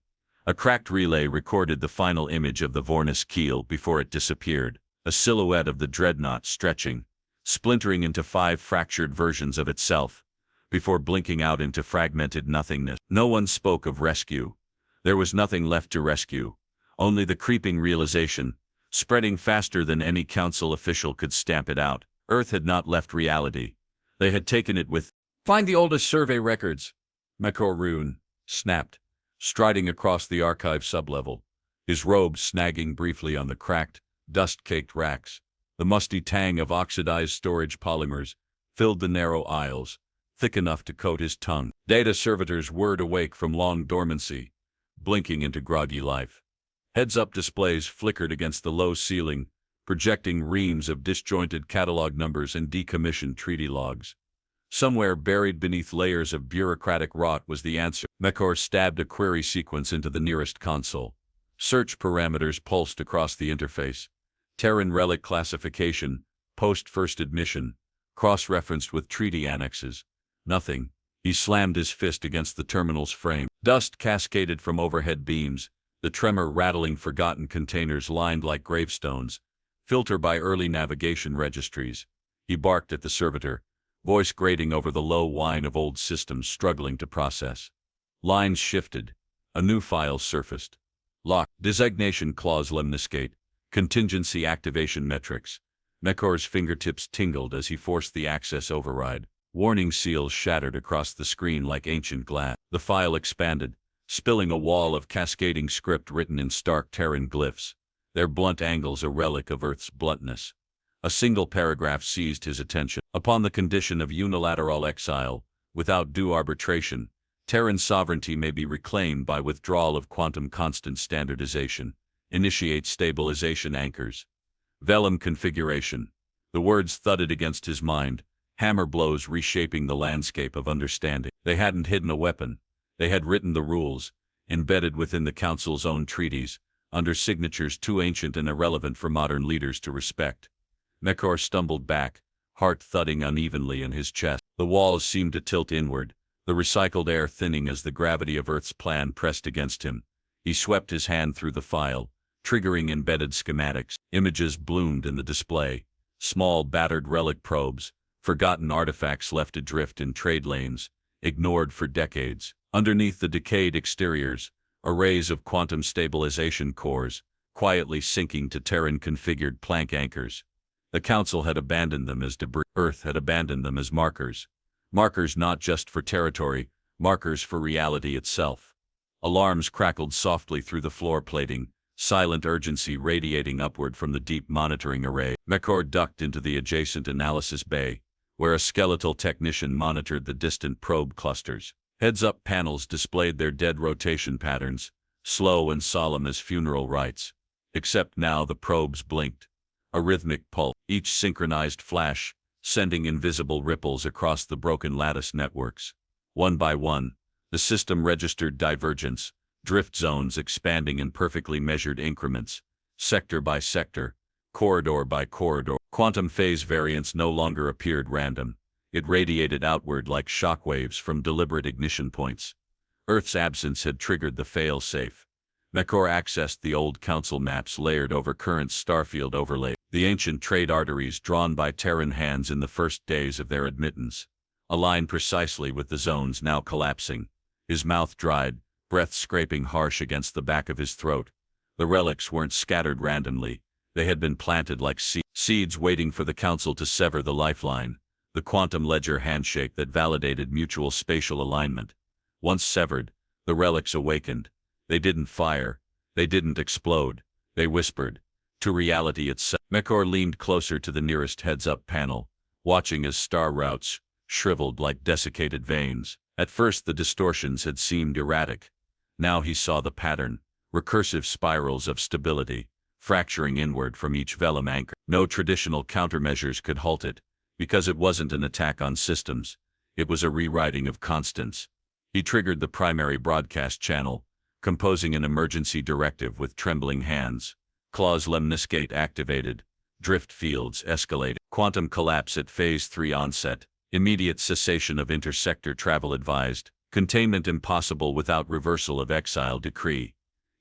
Speaker 1: a cracked relay recorded the final image of the Vornis keel before it disappeared, a silhouette of the dreadnought stretching, splintering into 5 fractured versions of itself, before blinking out into fragmented nothingness. No one spoke of rescue. There was nothing left to rescue, only the creeping realization, spreading faster than any Council official could stamp it out. Earth had not left reality. They had taken it with. "Find the oldest survey records," Mekor Rune snapped, striding across the archive sublevel, his robe snagging briefly on the cracked, dust-caked racks. The musty tang of oxidized storage polymers filled the narrow aisles, thick enough to coat his tongue. Data servitors whirred awake from long dormancy, blinking into groggy life. Heads-up displays flickered against the low ceiling, projecting reams of disjointed catalog numbers and decommissioned treaty logs. Somewhere buried beneath layers of bureaucratic rot was the answer. Mekor stabbed a query sequence into the nearest console. Search parameters pulsed across the interface. Terran relic classification, post-first admission, cross-referenced with treaty annexes. Nothing. He slammed his fist against the terminal's frame. Dust cascaded from overhead beams, the tremor rattling forgotten containers lined like gravestones, filter by early navigation registries. He barked at the servitor, voice grating over the low whine of old systems struggling to process. Lines shifted. A new file surfaced. Lock. Designation clause Lemniscate. Contingency activation metrics. Mekor's fingertips tingled as he forced the access override. Warning seals shattered across the screen like ancient glass. The file expanded, spilling a wall of cascading script written in stark Terran glyphs, their blunt angles a relic of Earth's bluntness. A single paragraph seized his attention. Upon the condition of unilateral exile, without due arbitration, Terran sovereignty may be reclaimed by withdrawal of quantum constant standardization. Initiate stabilization anchors. Vellum configuration. The words thudded against his mind, hammer blows reshaping the landscape of understanding. They hadn't hidden a weapon. They had written the rules, embedded within the Council's own treaties, under signatures too ancient and irrelevant for modern leaders to respect. Mekor stumbled back, heart thudding unevenly in his chest. The walls seemed to tilt inward, the recycled air thinning as the gravity of Earth's plan pressed against him. He swept his hand through the file, triggering embedded schematics. Images bloomed in the display, small battered relic probes, forgotten artifacts left adrift in trade lanes, ignored for decades. Underneath the decayed exteriors, arrays of quantum stabilization cores, quietly sinking to Terran-configured plank anchors. The Council had abandoned them as debris. Earth had abandoned them as markers. Markers not just for territory, markers for reality itself. Alarms crackled softly through the floor plating, silent urgency radiating upward from the deep monitoring array. Mekor ducked into the adjacent analysis bay, where a skeletal technician monitored the distant probe clusters. Heads-up panels displayed their dead rotation patterns, slow and solemn as funeral rites. Except now the probes blinked, a rhythmic pulse, each synchronized flash, sending invisible ripples across the broken lattice networks. One by one, the system registered divergence, drift zones expanding in perfectly measured increments, sector by sector, corridor by corridor. Quantum phase variance no longer appeared random. It radiated outward like shockwaves from deliberate ignition points. Earth's absence had triggered the fail-safe. Mekor accessed the old council maps layered over current starfield overlay, the ancient trade arteries drawn by Terran hands in the first days of their admittance, aligned precisely with the zones now collapsing. His mouth dried, breath scraping harsh against the back of his throat. The relics weren't scattered randomly. They had been planted like seeds waiting for the council to sever the lifeline, the quantum ledger handshake that validated mutual spatial alignment. Once severed, the relics awakened. They didn't fire. They didn't explode. They whispered. To reality itself. Mekor leaned closer to the nearest heads-up panel, watching as star routes shriveled like desiccated veins. At first the distortions had seemed erratic. Now he saw the pattern, recursive spirals of stability, fracturing inward from each vellum anchor. No traditional countermeasures could halt it, because it wasn't an attack on systems. It was a rewriting of constants. He triggered the primary broadcast channel, composing an emergency directive with trembling hands. Clause Lemniscate activated. Drift fields escalated. Quantum collapse at Phase 3 onset. Immediate cessation of intersector travel advised. Containment impossible without reversal of exile decree.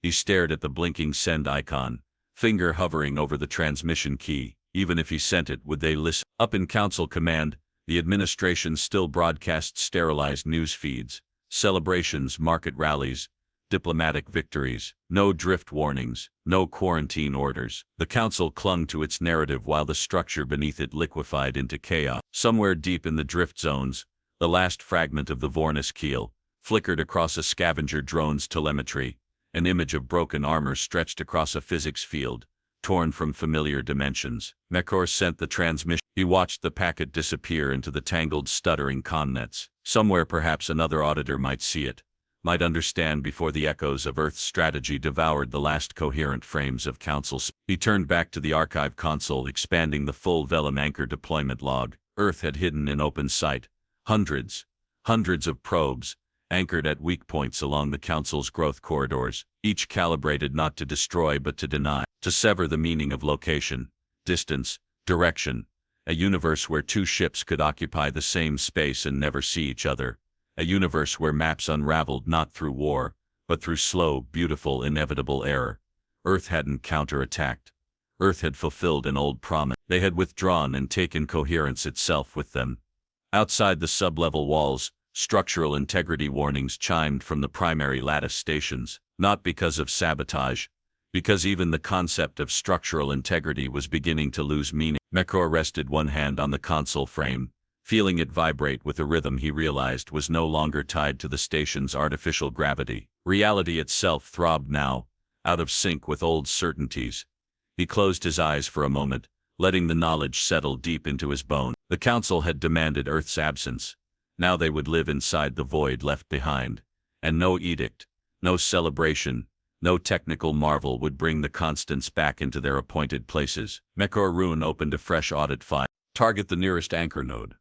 Speaker 1: He stared at the blinking send icon, finger hovering over the transmission key. Even if he sent it, would they listen? Up in Council Command, the administration still broadcast sterilized news feeds, celebrations, market rallies, diplomatic victories, no drift warnings, no quarantine orders. The Council clung to its narrative while the structure beneath it liquefied into chaos. Somewhere deep in the drift zones, the last fragment of the Vornis keel flickered across a scavenger drone's telemetry. An image of broken armor stretched across a physics field, torn from familiar dimensions. Mekor sent the transmission. He watched the packet disappear into the tangled, stuttering connets. Somewhere perhaps another auditor might see it, might understand before the echoes of Earth's strategy devoured the last coherent frames of Council. He turned back to the archive console, expanding the full vellum anchor deployment log. Earth had hidden in open sight. Hundreds of probes, anchored at weak points along the Council's growth corridors, each calibrated not to destroy but to deny, to sever the meaning of location, distance, direction. A universe where two ships could occupy the same space and never see each other. A universe where maps unraveled not through war, but through slow, beautiful, inevitable error. Earth hadn't counterattacked. Earth had fulfilled an old promise. They had withdrawn and taken coherence itself with them. Outside the sub-level walls, structural integrity warnings chimed from the primary lattice stations, not because of sabotage, because even the concept of structural integrity was beginning to lose meaning. Mekor rested one hand on the console frame, feeling it vibrate with a rhythm he realized was no longer tied to the station's artificial gravity. Reality itself throbbed now, out of sync with old certainties. He closed his eyes for a moment, letting the knowledge settle deep into his bones. The Council had demanded Earth's absence. Now they would live inside the void left behind, and no edict, no celebration, no technical marvel would bring the constants back into their appointed places. Mekor Rune opened a fresh audit file. Target the nearest anchor node.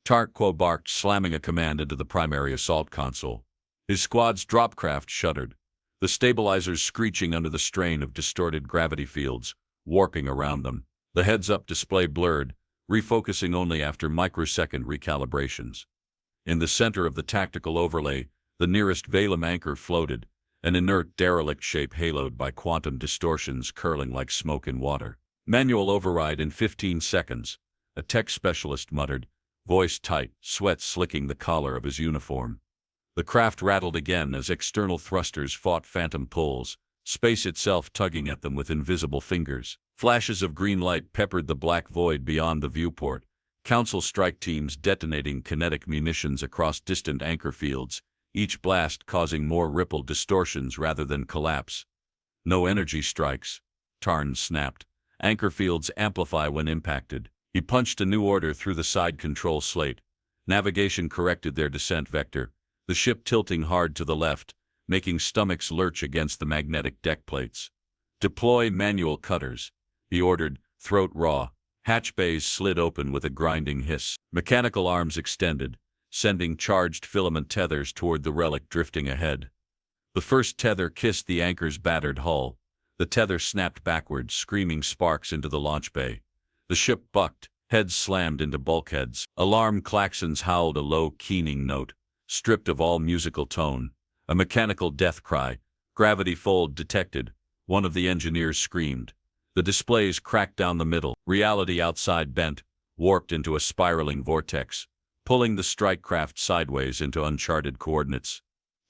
Speaker 1: Tarkwo barked, slamming a command into the primary assault console. His squad's dropcraft shuddered, the stabilizers screeching under the strain of distorted gravity fields, warping around them. The heads-up display blurred, refocusing only after microsecond recalibrations. In the center of the tactical overlay, the nearest Valem anchor floated, an inert derelict shape haloed by quantum distortions curling like smoke in water. Manual override in 15 seconds, a tech specialist muttered, voice tight, sweat slicking the collar of his uniform. The craft rattled again as external thrusters fought phantom pulls, space itself tugging at them with invisible fingers. Flashes of green light peppered the black void beyond the viewport, Council strike teams detonating kinetic munitions across distant anchor fields, each blast causing more ripple distortions rather than collapse. No energy strikes, Tarn snapped. Anchor fields amplify when impacted. He punched a new order through the side control slate. Navigation corrected their descent vector, the ship tilting hard to the left, making stomachs lurch against the magnetic deck plates. Deploy manual cutters, he ordered, throat raw. Hatch bays slid open with a grinding hiss. Mechanical arms extended, sending charged filament tethers toward the relic drifting ahead. The first tether kissed the anchor's battered hull, The tether snapped backwards, screaming sparks into the launch bay. The ship bucked, heads slammed into bulkheads. Alarm klaxons howled a low, keening note, stripped of all musical tone. A mechanical death cry. Gravity fold detected. One of the engineers screamed. The displays cracked down the middle. Reality outside bent, warped into a spiraling vortex, pulling the strike craft sideways into uncharted coordinates.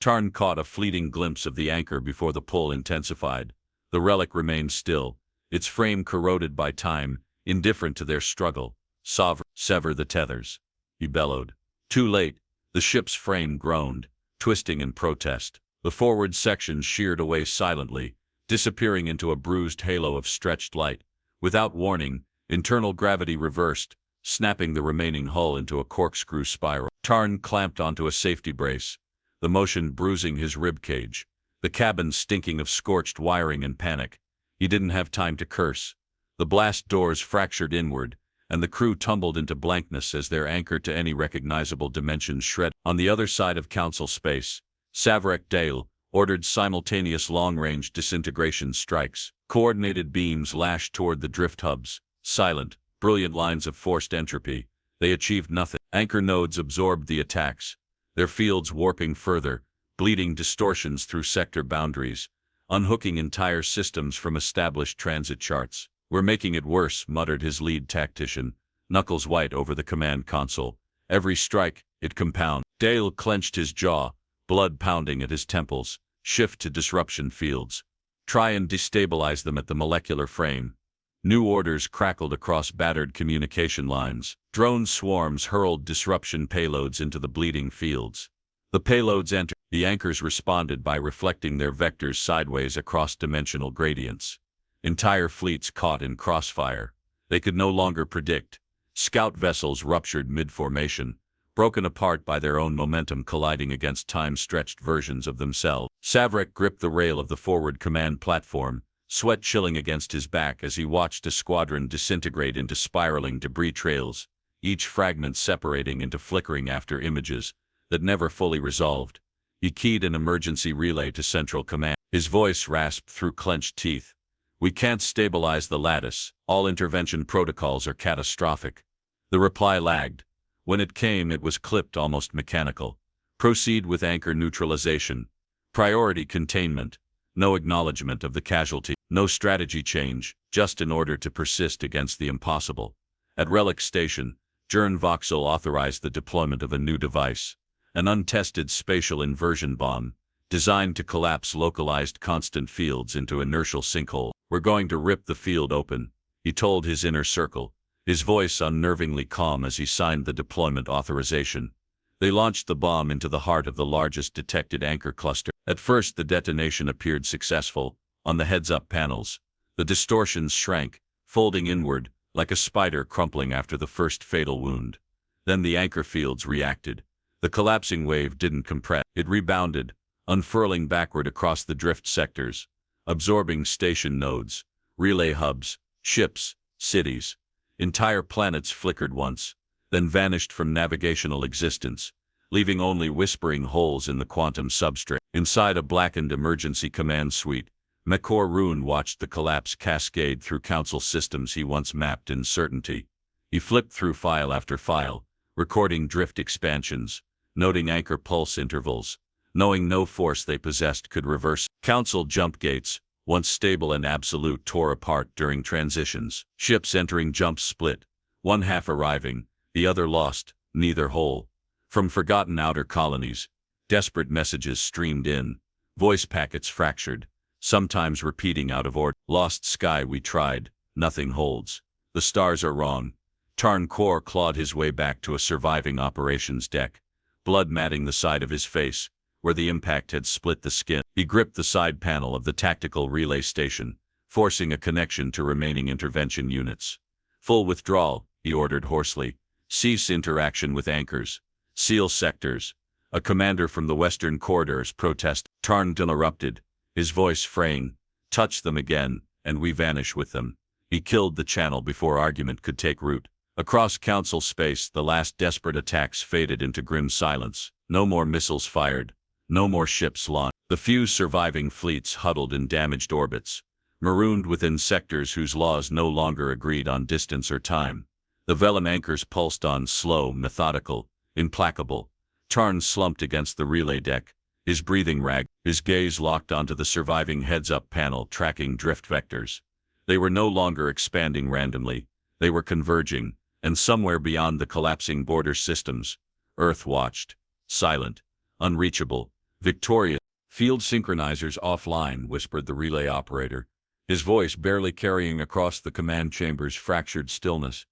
Speaker 1: Tarn caught a fleeting glimpse of the anchor before the pull intensified. The relic remained still, its frame corroded by time, indifferent to their struggle. Sever the tethers, he bellowed. Too late, the ship's frame groaned, twisting in protest. The forward section sheared away silently, disappearing into a bruised halo of stretched light. Without warning, internal gravity reversed, snapping the remaining hull into a corkscrew spiral. Tarn clamped onto a safety brace, the motion bruising his ribcage, the cabin stinking of scorched wiring and panic. He didn't have time to curse. The blast doors fractured inward, and the crew tumbled into blankness as their anchor to any recognizable dimension shredded. On the other side of Council space, Savarek Dale ordered simultaneous long-range disintegration strikes. Coordinated beams lashed toward the drift hubs, silent, brilliant lines of forced entropy. They achieved nothing. Anchor nodes absorbed the attacks, their fields warping further, bleeding distortions through sector boundaries, unhooking entire systems from established transit charts. "We're making it worse," muttered his lead tactician, knuckles white over the command console. "Every strike, it compounds." Dale clenched his jaw, blood pounding at his temples. "Shift to disruption fields. Try and destabilize them at the molecular frame." New orders crackled across battered communication lines. Drone swarms hurled disruption payloads into the bleeding fields. The payloads entered. The anchors responded by reflecting their vectors sideways across dimensional gradients. Entire fleets caught in crossfire. They could no longer predict. Scout vessels ruptured mid-formation, broken apart by their own momentum colliding against time-stretched versions of themselves. Savarek gripped the rail of the forward command platform, sweat chilling against his back as he watched a squadron disintegrate into spiraling debris trails, each fragment separating into flickering after images that never fully resolved. He keyed an emergency relay to Central Command. His voice rasped through clenched teeth. "We can't stabilize the lattice. All intervention protocols are catastrophic." The reply lagged. When it came, it was clipped, almost mechanical. "Proceed with anchor neutralization. Priority containment." No acknowledgement of the casualty. No strategy change, just an order to persist against the impossible. At Relic Station, Jern Voxel authorized the deployment of a new device, an untested spatial inversion bomb, designed to collapse localized constant fields into inertial sinkhole. "We're going to rip the field open," he told his inner circle, his voice unnervingly calm as he signed the deployment authorization. They launched the bomb into the heart of the largest detected anchor cluster. At first, the detonation appeared successful. On the heads-up panels, the distortions shrank, folding inward, like a spider crumpling after the first fatal wound. Then the anchor fields reacted. The collapsing wave didn't compress. It rebounded, unfurling backward across the drift sectors, absorbing station nodes, relay hubs, ships, cities. Entire planets flickered once, then vanished from navigational existence, leaving only whispering holes in the quantum substrate. Inside a blackened emergency command suite, Mekor Rune watched the collapse cascade through Council systems he once mapped in certainty. He flipped through file after file, recording drift expansions, noting anchor pulse intervals, knowing no force they possessed could reverse. Council jump gates, once stable and absolute, tore apart during transitions. Ships entering jumps split, one half arriving, the other lost, neither whole. From forgotten outer colonies, desperate messages streamed in, voice packets fractured, sometimes repeating out of order. "Lost sky, we tried, nothing holds. The stars are wrong." Tarn Kor clawed his way back to a surviving operations deck, blood matting the side of his face, where the impact had split the skin. He gripped the side panel of the tactical relay station, forcing a connection to remaining intervention units. "Full withdrawal," he ordered hoarsely. "Cease interaction with anchors. Seal sectors." A commander from the western corridors protested. Tarn interrupted, his voice fraying. "Touch them again, and we vanish with them." He killed the channel before argument could take root. Across Council space, the last desperate attacks faded into grim silence. No more missiles fired. No more ships launched. The few surviving fleets huddled in damaged orbits, marooned within sectors whose laws no longer agreed on distance or time. The vellum anchors pulsed on, slow, methodical, implacable. Tarn slumped against the relay deck, his breathing ragged, his gaze locked onto the surviving heads-up panel tracking drift vectors. They were no longer expanding randomly, they were converging, and somewhere beyond the collapsing border systems, Earth watched, silent, unreachable, victorious. "Field synchronizers offline," whispered the relay operator, his voice barely carrying across the command chamber's fractured stillness.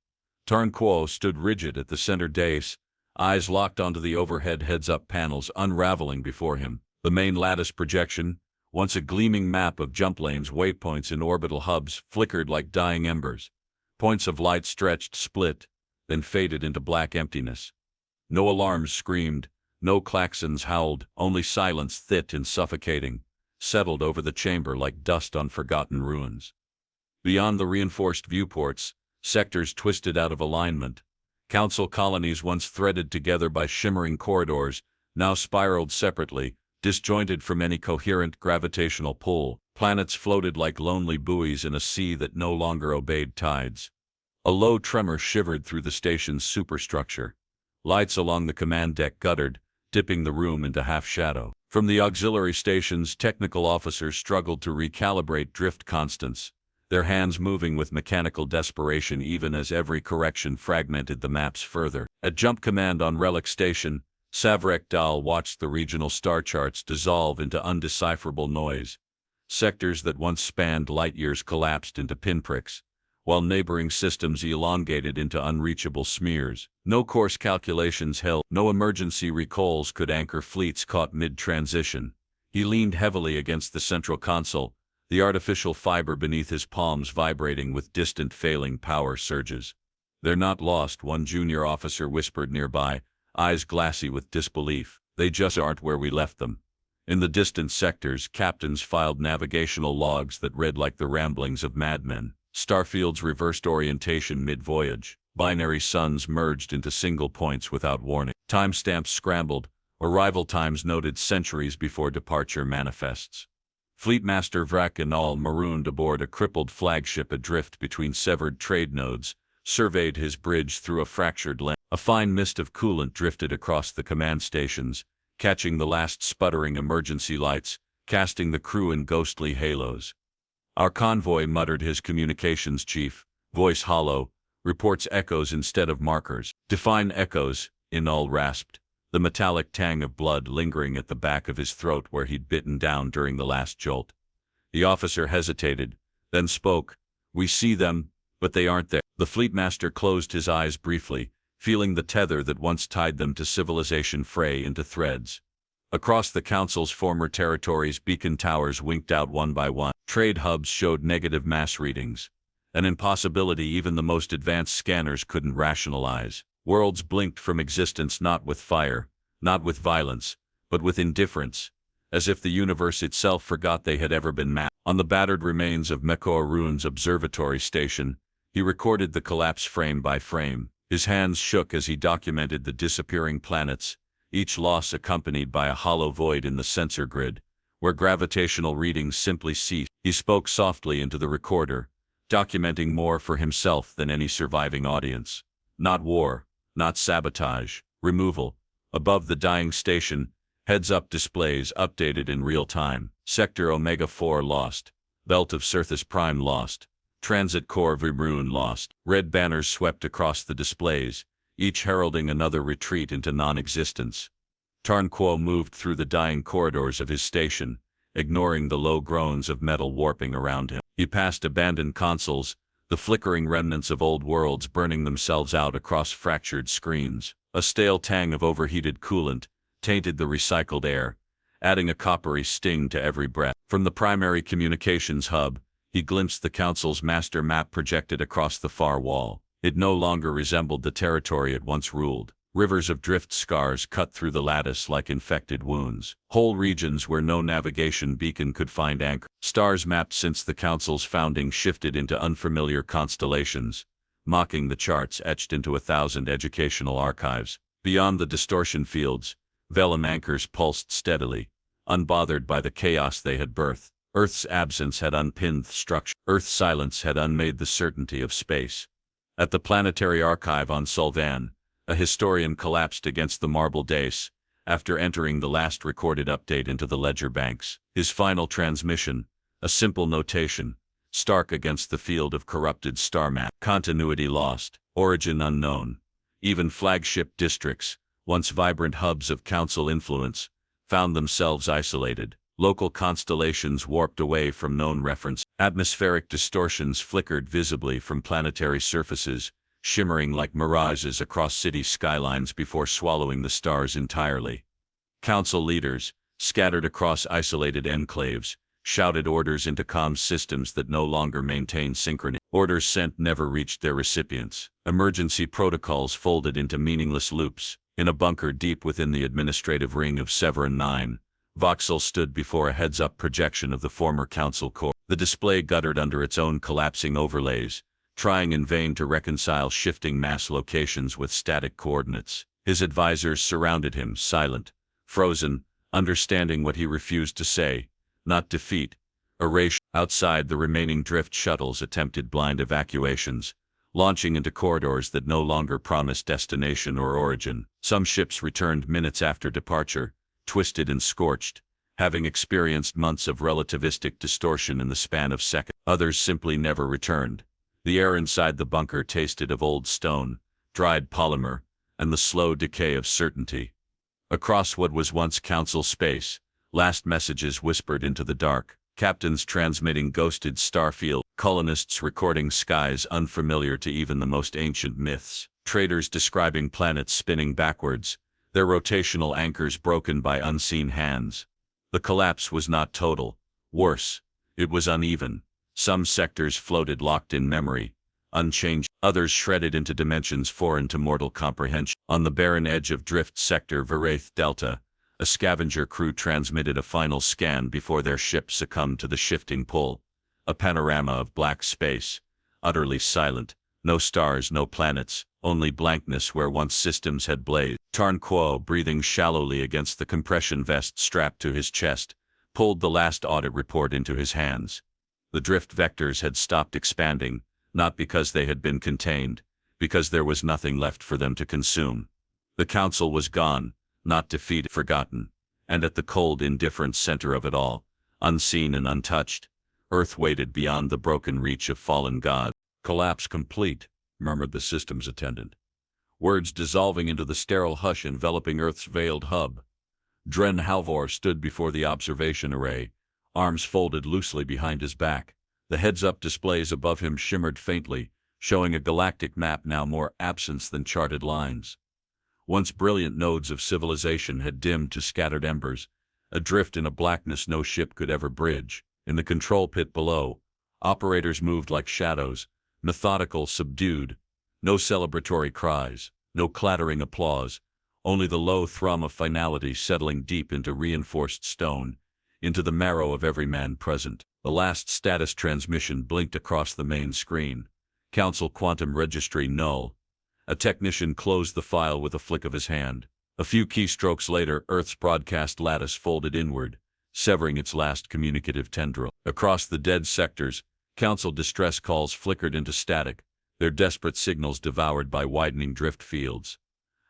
Speaker 1: Tarn Quo stood rigid at the center dais, eyes locked onto the overhead heads-up panels unraveling before him. The main lattice projection, once a gleaming map of jump lanes, waypoints and orbital hubs, flickered like dying embers. Points of light stretched, split, then faded into black emptiness. No alarms screamed, no klaxons howled, only silence, thick and suffocating, settled over the chamber like dust on forgotten ruins. Beyond the reinforced viewports, sectors twisted out of alignment. Council colonies once threaded together by shimmering corridors, now spiraled separately, disjointed from any coherent gravitational pull. Planets floated like lonely buoys in a sea that no longer obeyed tides. A low tremor shivered through the station's superstructure. Lights along the command deck guttered, dipping the room into half-shadow. From the auxiliary stations, technical officers struggled to recalibrate drift constants, their hands moving with mechanical desperation even as every correction fragmented the maps further. At Jump Command on Relic Station, Savrek Dal watched the regional star charts dissolve into undecipherable noise. Sectors that once spanned light-years collapsed into pinpricks, while neighboring systems elongated into unreachable smears. No course calculations held, no emergency recalls could anchor fleets caught mid-transition. He leaned heavily against the central console, the artificial fiber beneath his palms vibrating with distant failing power surges. "They're not lost," one junior officer whispered nearby, eyes glassy with disbelief. "They just aren't where we left them." In the distant sectors, captains filed navigational logs that read like the ramblings of madmen. Starfield's reversed orientation mid-voyage. Binary suns merged into single points without warning. Timestamps scrambled, arrival times noted centuries before departure manifests. Fleetmaster Vrakanal, marooned aboard a crippled flagship adrift between severed trade nodes, surveyed his bridge through a fractured lens. A fine mist of coolant drifted across the command stations, catching the last sputtering emergency lights, casting the crew in ghostly halos. "Our convoy," muttered his communications chief, voice hollow, "reports echoes instead of markers." "Define echoes," Inal rasped, the metallic tang of blood lingering at the back of his throat where he'd bitten down during the last jolt. The officer hesitated, then spoke. "We see them, but they aren't there." The fleetmaster closed his eyes briefly, feeling the tether that once tied them to civilization fray into threads. Across the Council's former territories, beacon towers winked out one by one. Trade hubs showed negative mass readings, an impossibility even the most advanced scanners couldn't rationalize. Worlds blinked from existence, not with fire, not with violence, but with indifference, as if the universe itself forgot they had ever been mapped. On the battered remains of Mekor Rune's observatory station, he recorded the collapse frame by frame. His hands shook as he documented the disappearing planets, each loss accompanied by a hollow void in the sensor grid, where gravitational readings simply ceased. He spoke softly into the recorder, documenting more for himself than any surviving audience. Not war, not sabotage, removal. Above the dying station, heads-up displays updated in real time. Sector Omega-4 lost. Belt of Cirthus Prime lost. Transit Core Vimrune lost. Red banners swept across the displays, each heralding another retreat into non-existence. Tarn Quo moved through the dying corridors of his station, ignoring the low groans of metal warping around him. He passed abandoned consoles, the flickering remnants of old worlds burning themselves out across fractured screens. A stale tang of overheated coolant tainted the recycled air, adding a coppery sting to every breath. From the primary communications hub, he glimpsed the Council's master map projected across the far wall. It no longer resembled the territory it once ruled. Rivers of drift scars cut through the lattice like infected wounds. Whole regions where no navigation beacon could find anchor. Stars mapped since the Council's founding shifted into unfamiliar constellations, mocking the charts etched into 1,000 educational archives. Beyond the distortion fields, vellum anchors pulsed steadily, unbothered by the chaos they had birthed. Earth's absence had unpinned structure. Earth's silence had unmade the certainty of space. At the planetary archive on Solvan, a historian collapsed against the marble dais after entering the last recorded update into the ledger banks. His final transmission, a simple notation, stark against the field of corrupted star map. Continuity lost, origin unknown. Even flagship districts, once vibrant hubs of council influence, found themselves isolated. Local constellations warped away from known reference. Atmospheric distortions flickered visibly from planetary surfaces, shimmering like mirages across city skylines before swallowing the stars entirely. Council leaders, scattered across isolated enclaves, shouted orders into comms systems that no longer maintained synchrony. Orders sent never reached their recipients. Emergency protocols folded into meaningless loops. In a bunker deep within the administrative ring of Severin 9, Voxel stood before a heads-up projection of the former council core. The display guttered under its own collapsing overlays, trying in vain to reconcile shifting mass locations with static coordinates. His advisors surrounded him, silent, frozen, understanding what he refused to say. Not defeat, erasure. Outside, the remaining drift shuttles attempted blind evacuations, launching into corridors that no longer promised destination or origin. Some ships returned minutes after departure, twisted and scorched, having experienced months of relativistic distortion in the span of seconds. Others simply never returned. The air inside the bunker tasted of old stone, dried polymer, and the slow decay of certainty. Across what was once council space, last messages whispered into the dark. Captains transmitting ghosted starfield, colonists recording skies unfamiliar to even the most ancient myths, traders describing planets spinning backwards, their rotational anchors broken by unseen hands. The collapse was not total. Worse, it was uneven. Some sectors floated locked in memory, unchanged. Others shredded into dimensions foreign to mortal comprehension. On the barren edge of Drift Sector Veraith Delta, a scavenger crew transmitted a final scan before their ship succumbed to the shifting pull. A panorama of black space, utterly silent, no stars, no planets, only blankness where once systems had blazed. Tarnquo, breathing shallowly against the compression vest strapped to his chest, pulled the last audit report into his hands. The drift vectors had stopped expanding, not because they had been contained, because there was nothing left for them to consume. The council was gone, not defeated, forgotten, and at the cold, indifferent center of it all, unseen and untouched, Earth waited beyond the broken reach of fallen gods. "Collapse complete," murmured the systems attendant, words dissolving into the sterile hush enveloping Earth's veiled hub. Dren Halvor stood before the observation array, arms folded loosely behind his back. The heads-up displays above him shimmered faintly, showing a galactic map now more absence than charted lines. Once brilliant nodes of civilization had dimmed to scattered embers, adrift in a blackness no ship could ever bridge. In the control pit below, operators moved like shadows, methodical, subdued. No celebratory cries, no clattering applause, only the low thrum of finality settling deep into reinforced stone, into the marrow of every man present. The last status transmission blinked across the main screen. Council Quantum Registry null. A technician closed the file with a flick of his hand. A few keystrokes later, Earth's broadcast lattice folded inward, severing its last communicative tendril. Across the dead sectors, Council distress calls flickered into static, their desperate signals devoured by widening drift fields.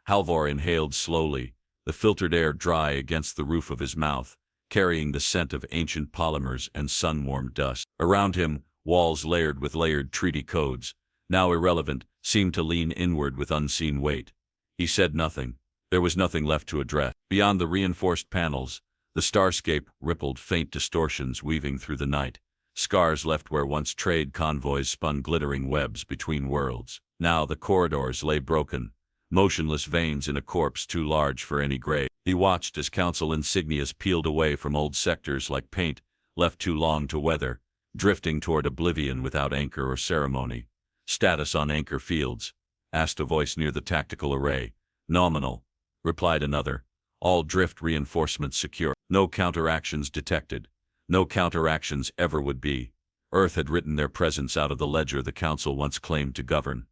Speaker 1: Halvor inhaled slowly, the filtered air dry against the roof of his mouth, carrying the scent of ancient polymers and sun-warmed dust. Around him, walls layered with layered treaty codes, now irrelevant, seemed to lean inward with unseen weight. He said nothing. There was nothing left to address. Beyond the reinforced panels, the starscape rippled faint distortions weaving through the night, scars left where once trade convoys spun glittering webs between worlds. Now the corridors lay broken, motionless veins in a corpse too large for any grave. He watched as council insignias peeled away from old sectors like paint, left too long to weather, drifting toward oblivion without anchor or ceremony. "Status on anchor fields," asked a voice near the tactical array. "Nominal," replied another. "All drift reinforcements secure. No counteractions detected. No counteractions ever would be." Earth had written their presence out of the ledger the council once claimed to govern.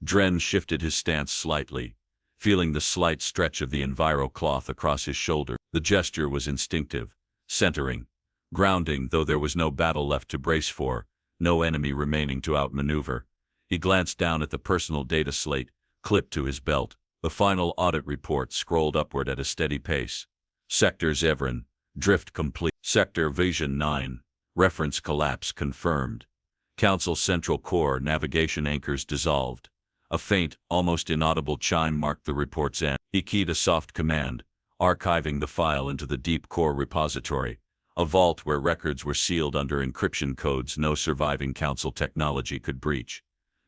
Speaker 1: Dren shifted his stance slightly, feeling the slight stretch of the enviro cloth across his shoulder. The gesture was instinctive, centering, Grounding, though there was no battle left to brace for, no enemy remaining to outmaneuver. He glanced down at the personal data slate, clipped to his belt. The final audit report scrolled upward at a steady pace. Sector Zevran, drift complete. Sector Vision 9, reference collapse confirmed. Council Central Core navigation anchors dissolved. A faint, almost inaudible chime marked the report's end. He keyed a soft command, archiving the file into the deep core repository, a vault where records were sealed under encryption codes no surviving Council technology could breach.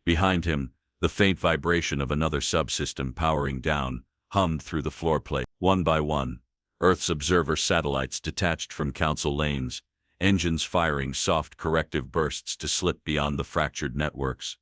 Speaker 1: Behind him, the faint vibration of another subsystem powering down hummed through the floor plate. One by one, Earth's observer satellites detached from Council lanes, engines firing soft corrective bursts to slip beyond the fractured networks.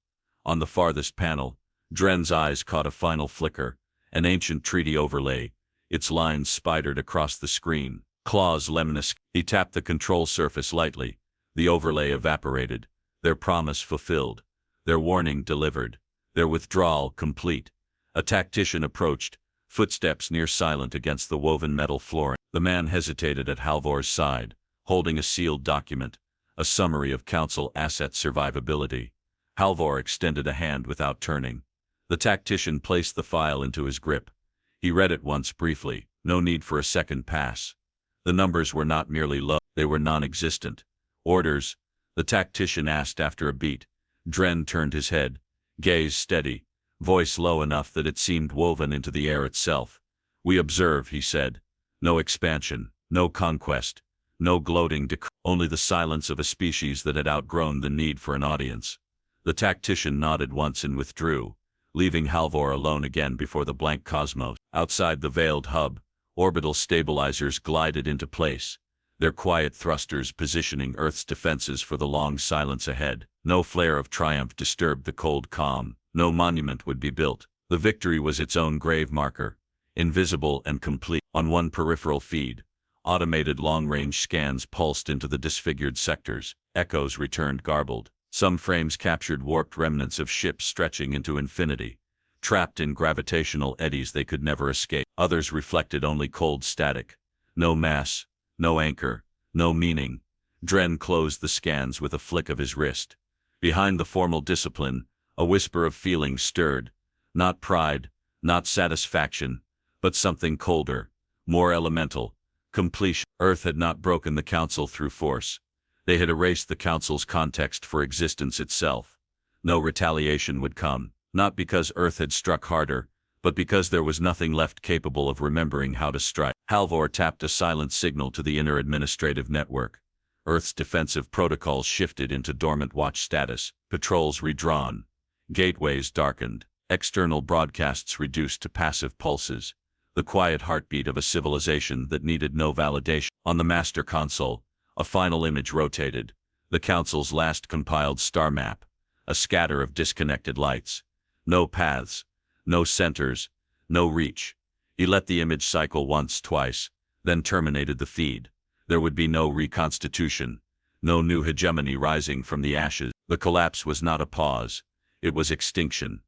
Speaker 1: On the farthest panel, Dren's eyes caught a final flicker, an ancient treaty overlay, its lines spidered across the screen. Claws Lemniscate. He tapped the control surface lightly. The overlay evaporated, their promise fulfilled, their warning delivered, their withdrawal complete. A tactician approached, footsteps near silent against the woven metal floor. The man hesitated at Halvor's side, holding a sealed document, a summary of Council asset survivability. Halvor extended a hand without turning. The tactician placed the file into his grip. He read it once briefly, no need for a second pass. The numbers were not merely low, they were non-existent. Orders? The tactician asked after a beat. Dren turned his head, gaze steady, voice low enough that it seemed woven into the air itself. We observe, he said. No expansion, no conquest, no gloating decree, only the silence of a species that had outgrown the need for an audience. The tactician nodded once and withdrew, leaving Halvor alone again before the blank cosmos. Outside the veiled hub, orbital stabilizers glided into place, their quiet thrusters positioning Earth's defenses for the long silence ahead. No flare of triumph disturbed the cold calm, no monument would be built. The victory was its own grave marker, invisible and complete. On one peripheral feed, automated long-range scans pulsed into the disfigured sectors. Echoes returned garbled. Some frames captured warped remnants of ships stretching into infinity, trapped in gravitational eddies they could never escape. Others reflected only cold static. No mass, no anchor, no meaning. Dren closed the scans with a flick of his wrist. Behind the formal discipline, a whisper of feeling stirred. Not pride, not satisfaction, but something colder, more elemental. Completion. Earth had not broken the Council through force. They had erased the Council's context for existence itself. No retaliation would come, not because Earth had struck harder, but because there was nothing left capable of remembering how to strike. Halvor tapped a silent signal to the inner administrative network. Earth's defensive protocols shifted into dormant watch status, patrols redrawn, gateways darkened, external broadcasts reduced to passive pulses, the quiet heartbeat of a civilization that needed no validation. On the master console, a final image rotated, the Council's last compiled star map, a scatter of disconnected lights. No paths, no centers, no reach. He let the image cycle once, twice, then terminated the feed. There would be no reconstitution, no new hegemony rising from the ashes. The collapse was not a pause, it was extinction.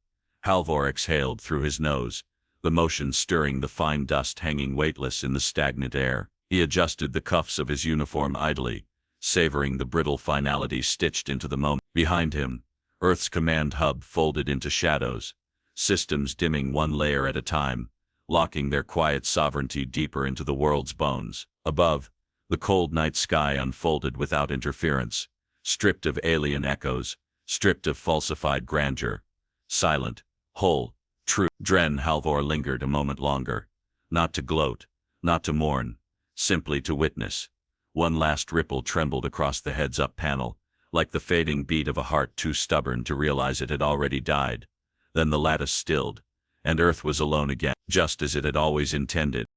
Speaker 1: Halvor exhaled through his nose, the motion stirring the fine dust hanging weightless in the stagnant air. He adjusted the cuffs of his uniform idly, savoring the brittle finality stitched into the moment. Behind him, Earth's command hub folded into shadows, systems dimming one layer at a time, locking their quiet sovereignty deeper into the world's bones. Above, the cold night sky unfolded without interference, stripped of alien echoes, stripped of falsified grandeur. Silent, whole, true. Dren Halvor lingered a moment longer, not to gloat, not to mourn, simply to witness. One last ripple trembled across the heads-up panel, like the fading beat of a heart too stubborn to realize it had already died. Then the lattice stilled, and Earth was alone again, just as it had always intended.